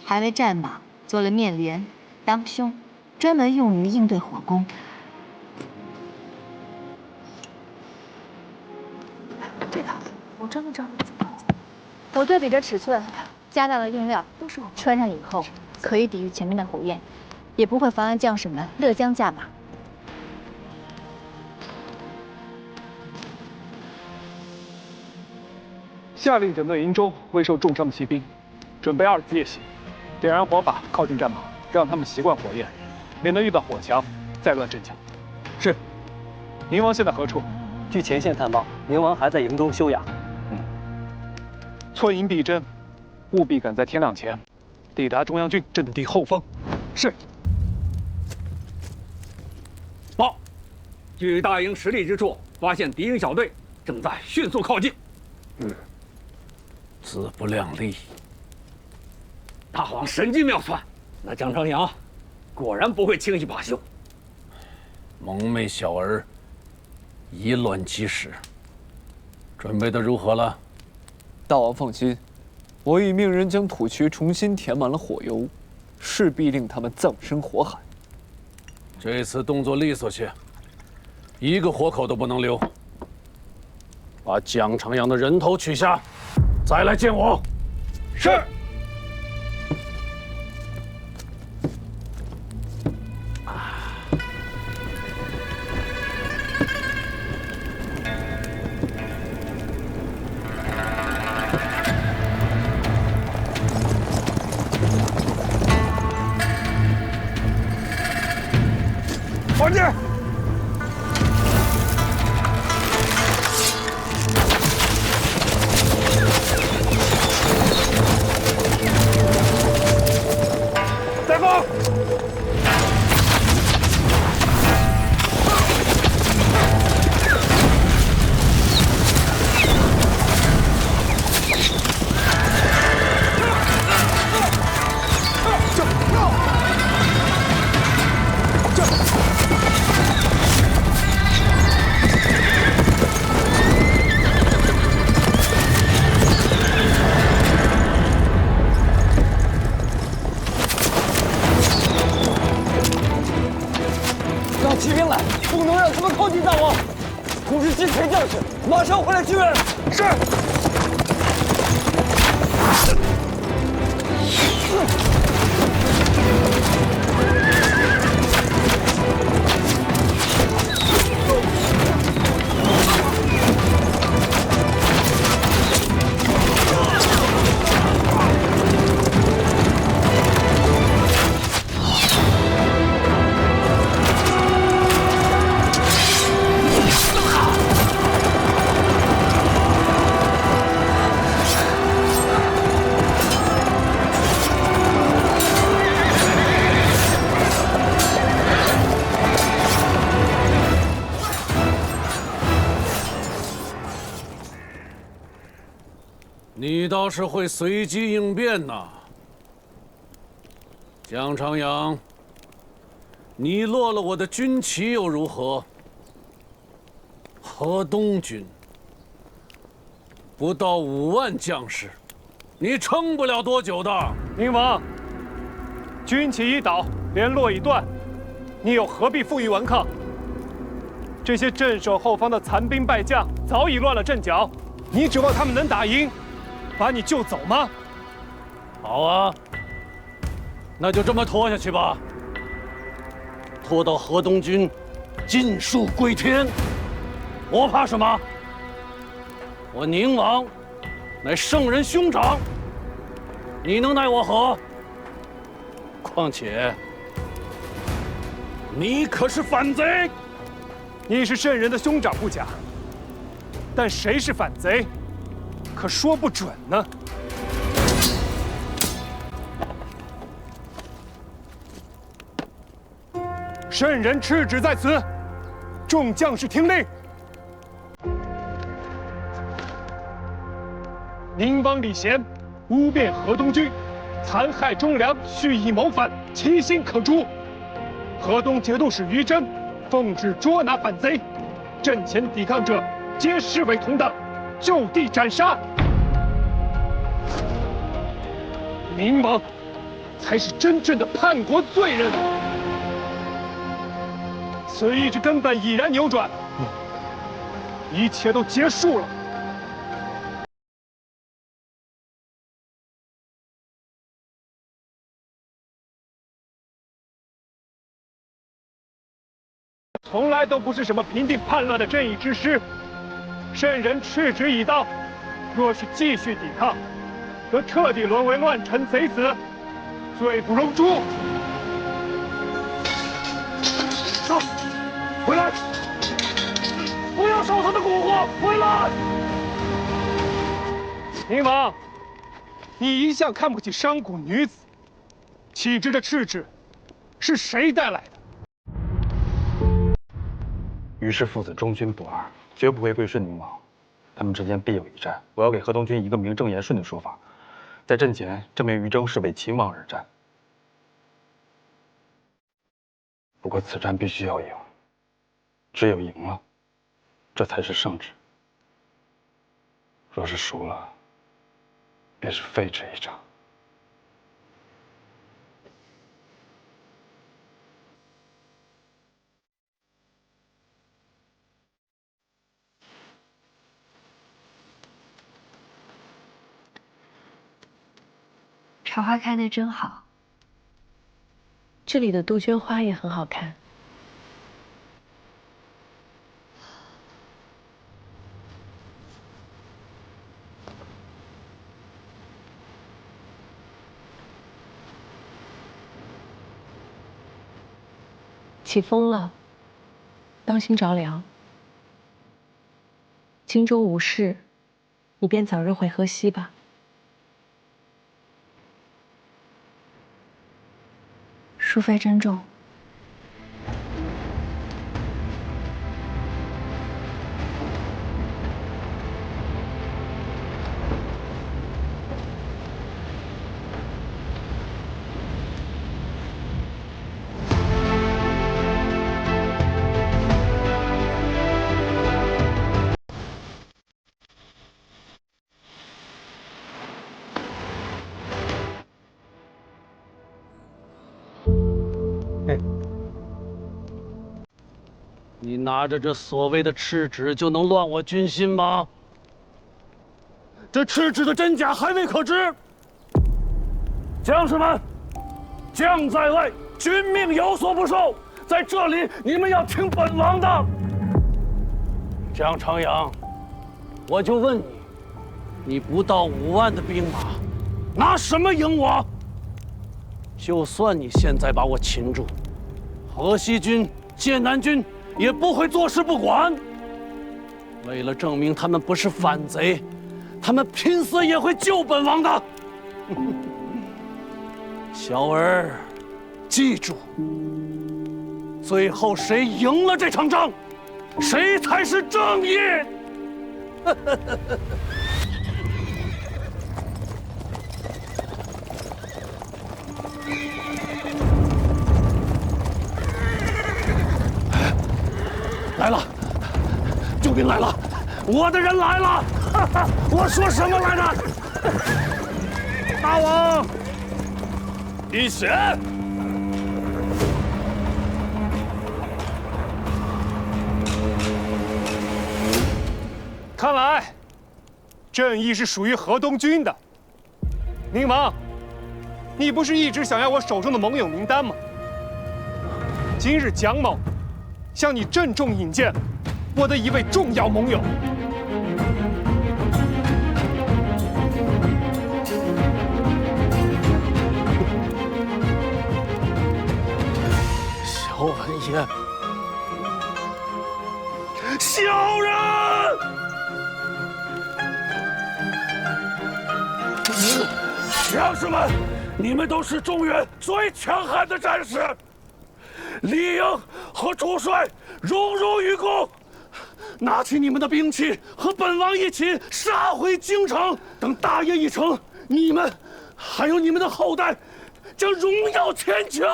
还为战马做了面帘、当胸，专门用于应对火攻。这个我真的知道怎么。我对比着尺寸，加大了用料，穿上以后可以抵御前面的火焰，也不会妨碍将士们勒缰驾马。下令整顿营中未受重伤的骑兵，准备2次夜袭，点燃火把靠近战马，让他们习惯火焰，免得遇到火墙再乱阵脚。是。宁王现在何处？据前线探报，宁王还在营中休养。寸营必争，务必赶在天亮前抵达中央军阵地后方。是。报，据大营实力之处，发现敌营小队正在迅速靠近。自不量力。大王神机妙算，那江长阳果然不会轻易罢休。蒙昧小儿，以乱击石。准备的如何了？大王放心，我已命人将土渠重新填满了火油，势必令他们葬身火海。这次动作利索些，一个活口都不能留。把蒋长阳的人头取下，再来见我。是。放箭！再放！让骑兵来，不能让他们靠近大王。通知金钱将士，马上回来支援。是。你倒是会随机应变呐，江长阳。你落了我的军旗又如何？河东军不到5万将士，你撑不了多久的。宁王，军旗已倒，联络已断，你又何必负隅顽抗？这些镇守后方的残兵败将早已乱了阵脚，你指望他们能打赢？把你救走吗？好啊，那就这么拖下去吧，拖到河东军尽数归天。我怕什么？我宁王乃圣人兄长，你能奈我何？况且你可是反贼。你是圣人的兄长不假，但谁是反贼？可说不准呢。圣人敕旨在此，众将士听令。宁王李贤诬辩河东军，残害忠良，蓄意谋反，其心可诛。河东节度使于真奉旨捉拿反贼，阵前抵抗者皆视为同党，就地斩杀。宁王才是真正的叛国罪人。此役之根本已然扭转，一切都结束了。从来都不是什么平定叛乱的正义之师。圣人敕旨已到，若是继续抵抗，则彻底沦为乱臣贼子，罪不容诛。上，回来！不要受他的蛊惑，回来！宁王，你一向看不起商贾女子，岂知这赤旨是谁带来的？于氏父子忠君不二，绝不会归顺宁王。他们之间必有一战，我要给河东君一个名正言顺的说法，在阵前证明于征是为秦王而战。不过此战必须要赢，只有赢了，这才是圣旨。若是输了，便是废纸一张。茶花开得真好，这里的杜鹃花也很好看。起风了，当心着凉。荆州无事，你便早日回河西吧。淑妃珍重。你拿着这所谓的赤旨就能乱我军心吗？这赤旨的真假还未可知。将士们，将在外，君命有所不受，在这里你们要听本王的。江长阳，我就问你，你不到5万的兵马，拿什么赢我？就算你现在把我擒住，河西军、剑南军也不会坐视不管。为了证明他们不是反贼，他们拼死也会救本王的。小儿，记住，最后谁赢了这场仗，谁才是正义。来了，救兵来了，我的人来了！我说什么来着？大王，一血！看来，正义是属于河东军的。宁王，你不是一直想要我手中的盟友名单吗？今日蒋某向你郑重引荐我的一位重要盟友。小文言，小人！将士们，你们都是中原最强悍的战士。李营和主帅荣辱与共，拿起你们的兵器，和本王一起杀回京城。等大业已成，你们还有你们的后代，将荣耀千秋。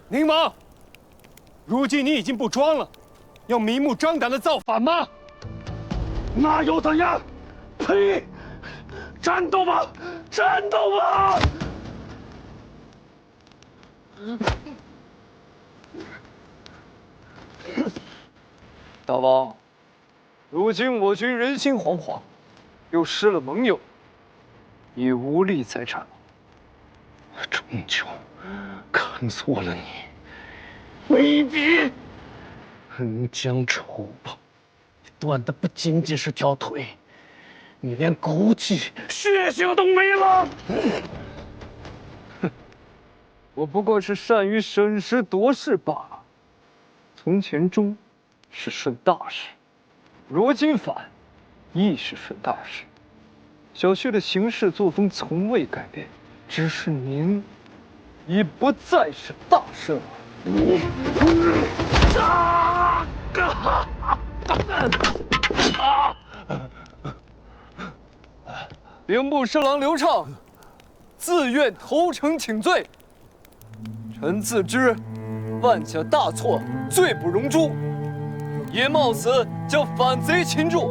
宁王，如今你已经不装了，要明目张胆的造反吗？那又怎样？呸！战斗吧，战斗吧！大王，如今我军人心惶惶，又失了盟友，已无力再战了。终究看错了你，卑鄙！恩将仇报，断的不仅仅是条腿，你连骨气、血性都没了。我不过是善于审时度势罢了。从前忠是顺大势，如今反亦是顺大势。小婿的行事作风从未改变，只是您已不再是大圣了。兵部侍郎刘畅自愿投诚请罪。臣自知犯下大错，罪不容诛，也冒死将反贼擒住。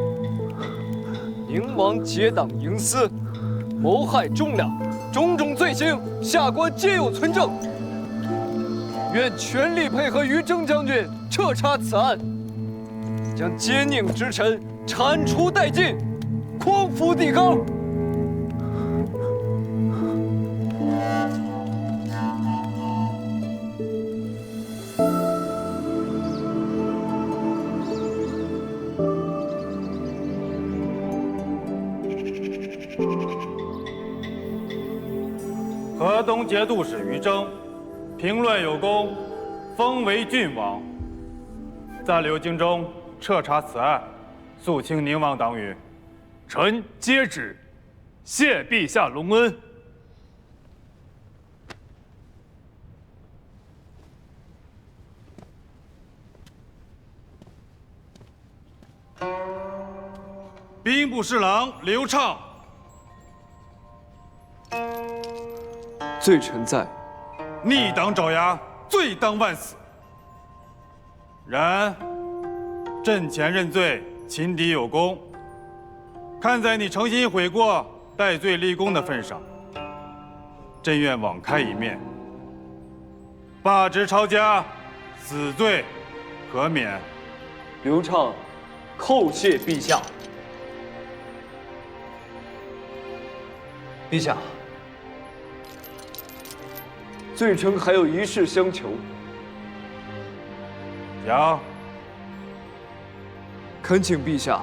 宁王结党营私，谋害忠良，种种罪行，下官皆有存证。愿全力配合于征将军彻查此案，将奸佞之臣铲除殆尽，匡扶帝纲。河东节度使于征，平乱有功，封为郡王。暂留京中彻查此案，肃清宁王党羽。臣接旨，谢陛下隆恩。兵部侍郎刘畅。罪臣在，逆党爪牙，罪当万死。然朕前认罪，擒敌有功。看在你诚心悔过、戴罪立功的份上，朕愿网开一面，罢职抄家，死罪可免。刘畅，叩谢陛下。陛下。罪臣还有一事相求。讲。恳请陛下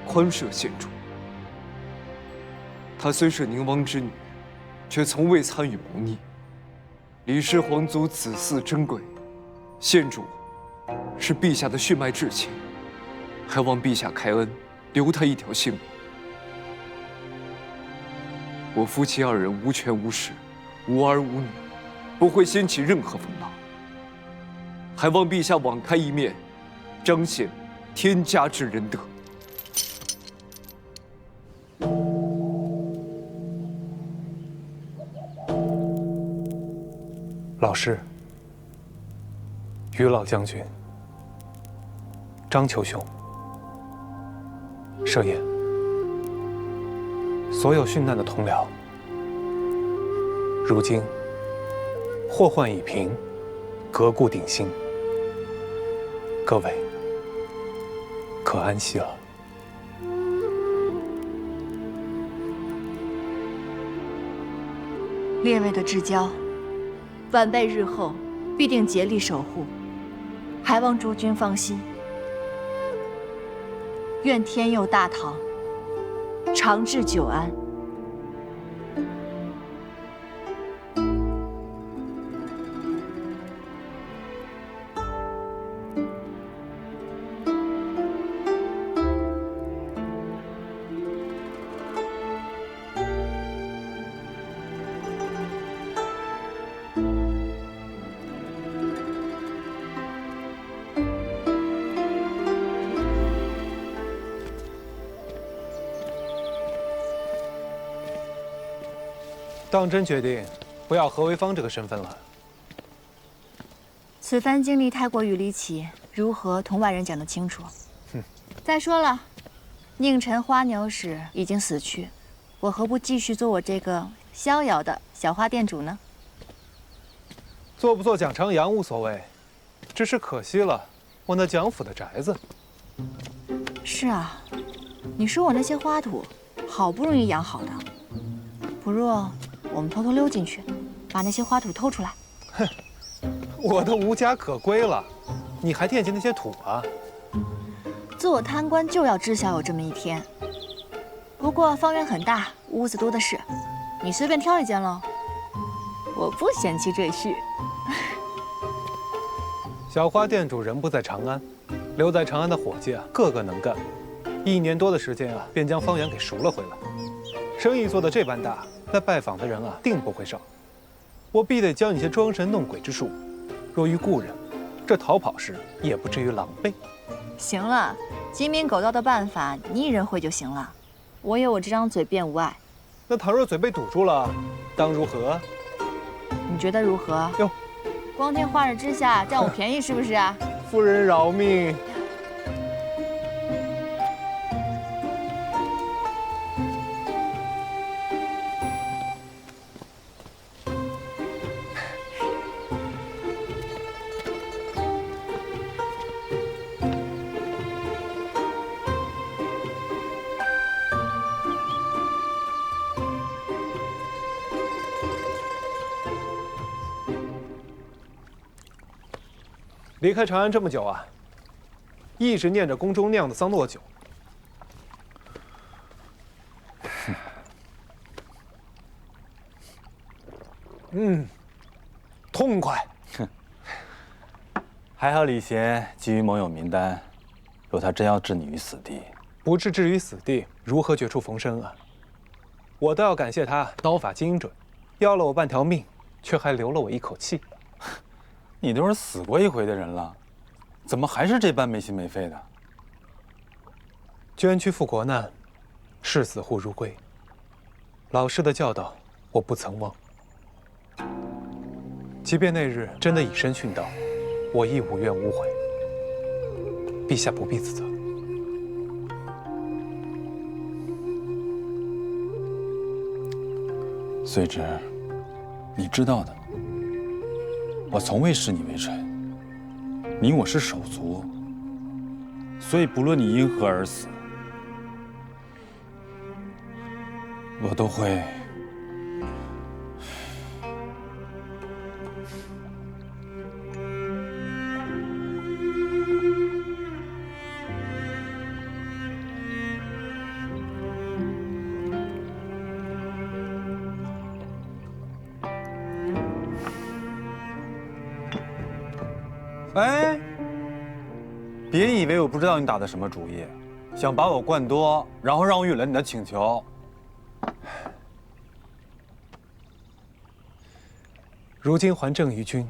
宽赦县主。她虽是宁王之女，却从未参与谋逆。李氏皇族子嗣珍贵，县主是陛下的血脉至亲，还望陛下开恩，留她一条性命。我夫妻二人无权无势，无儿无女，不会掀起任何风浪。还望陛下网开一面，彰显天家之仁德。老师，于老将军，张求兄，盛宴，所有殉难的同僚，如今祸患已平，革故鼎新，各位可安息了。列位的至交，晚辈日后必定竭力守护，还望诸君放心。愿天佑大唐，长治久安。当真决定不要何为芳这个身份了？此番经历太过于离奇，如何同外人讲得清楚？再说了，宁臣花鸟使已经死去，我何不继续做我这个逍遥的小花店主呢？做不做蒋长阳无所谓，只是可惜了我那蒋府的宅子。是啊，你说我那些花土好不容易养好的，不若我们偷偷溜进去，把那些花土偷出来。哼，我都无家可归了，你还惦记那些土啊？自我贪官就要知晓有这么一天。不过方圆很大，屋子多的是，你随便挑一间喽。我不嫌弃赘婿。小花店主人不在长安，留在长安的伙计啊，个个能干，1年多的时间啊，便将方圆给赎了回来。生意做得这般大，那拜访的人啊，定不会少。我必得教你些装神弄鬼之术。若遇故人，这逃跑时也不至于狼狈。行了，鸡鸣狗盗的办法你一人会就行了。我有我这张嘴便无碍。那倘若嘴被堵住了，当如何？你觉得如何？哟，光天化日之下占我便宜是不是啊？夫人饶命！离开长安这么久啊，一直念着宫中酿的桑诺酒。痛快。还好李贤基于盟友名单，若他真要置你于死地，不置于死地，如何绝处逢生啊？我倒要感谢他刀法精准，要了我半条命，却还留了我一口气。你都是死过一回的人了，怎么还是这般没心没肺的？捐躯赴国难，视死护如归。老师的教导，我不曾忘。即便那日真的以身殉道，我亦无怨无悔。陛下不必自责。随之，你知道的，我从未视你为臣，你我是手足，所以不论你因何而死，我都会。哎，别以为我不知道你打的什么主意，想把我灌多，然后让我允了你的请求。如今还政于君，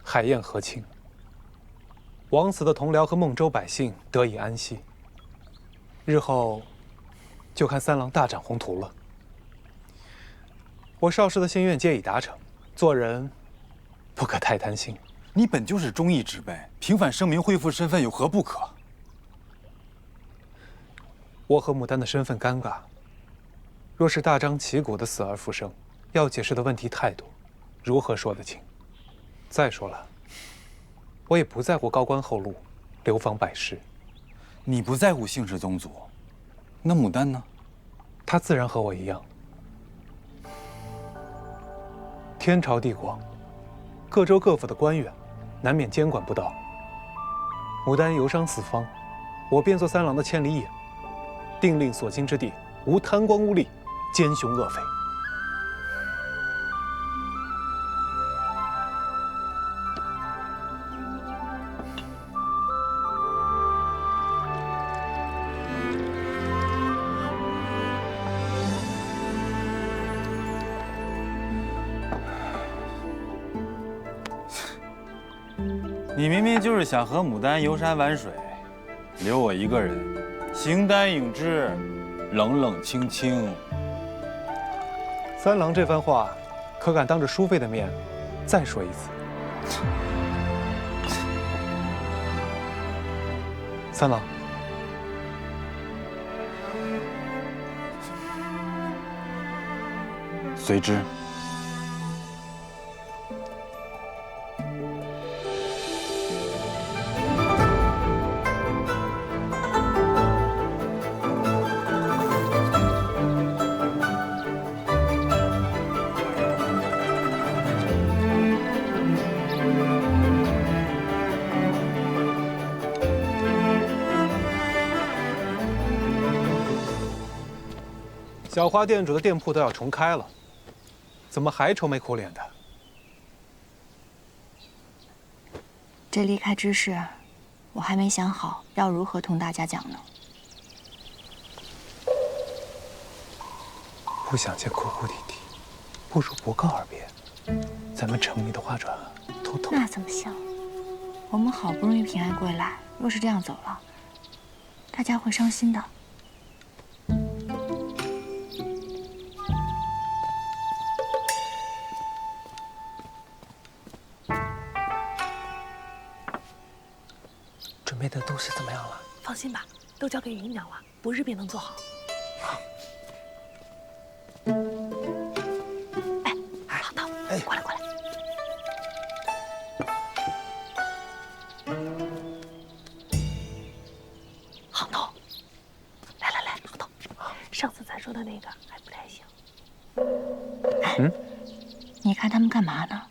海晏和亲。枉死的同僚和孟州百姓得以安息。日后，就看三郎大展宏图了。我少师的心愿皆已达成，做人不可太贪心。你本就是忠义之辈，平反声明恢复身份有何不可？我和牡丹的身份尴尬，若是大张旗鼓的死而复生，要解释的问题太多，如何说得清？再说了，我也不在乎高官厚禄、流芳百世。你不在乎姓氏宗族，那牡丹呢？她自然和我一样。天朝地广，各州各府的官员难免监管不到。牡丹游商四方，我便做三郎的千里眼，定令所经之地无贪官污吏、奸雄恶匪。你明明就是想和牡丹游山玩水，留我一个人，形单影只，冷冷清清。三郎这番话，可敢当着淑妃的面再说一次？三郎，随之。小花店主的店铺都要重开了，怎么还愁眉苦脸的？这离开之事，我还没想好要如何同大家讲呢。不想见哭哭啼啼，不如不告而别。咱们城里的花船偷偷……那怎么行？我们好不容易平安归来，若是这样走了，大家会伤心的。准备的东西怎么样了？放心吧，都交给芸娘了，不日便能做好。哎，好头，过来过来。好头，来，好头，上次咱说的那个还不太行。你看他们干嘛呢？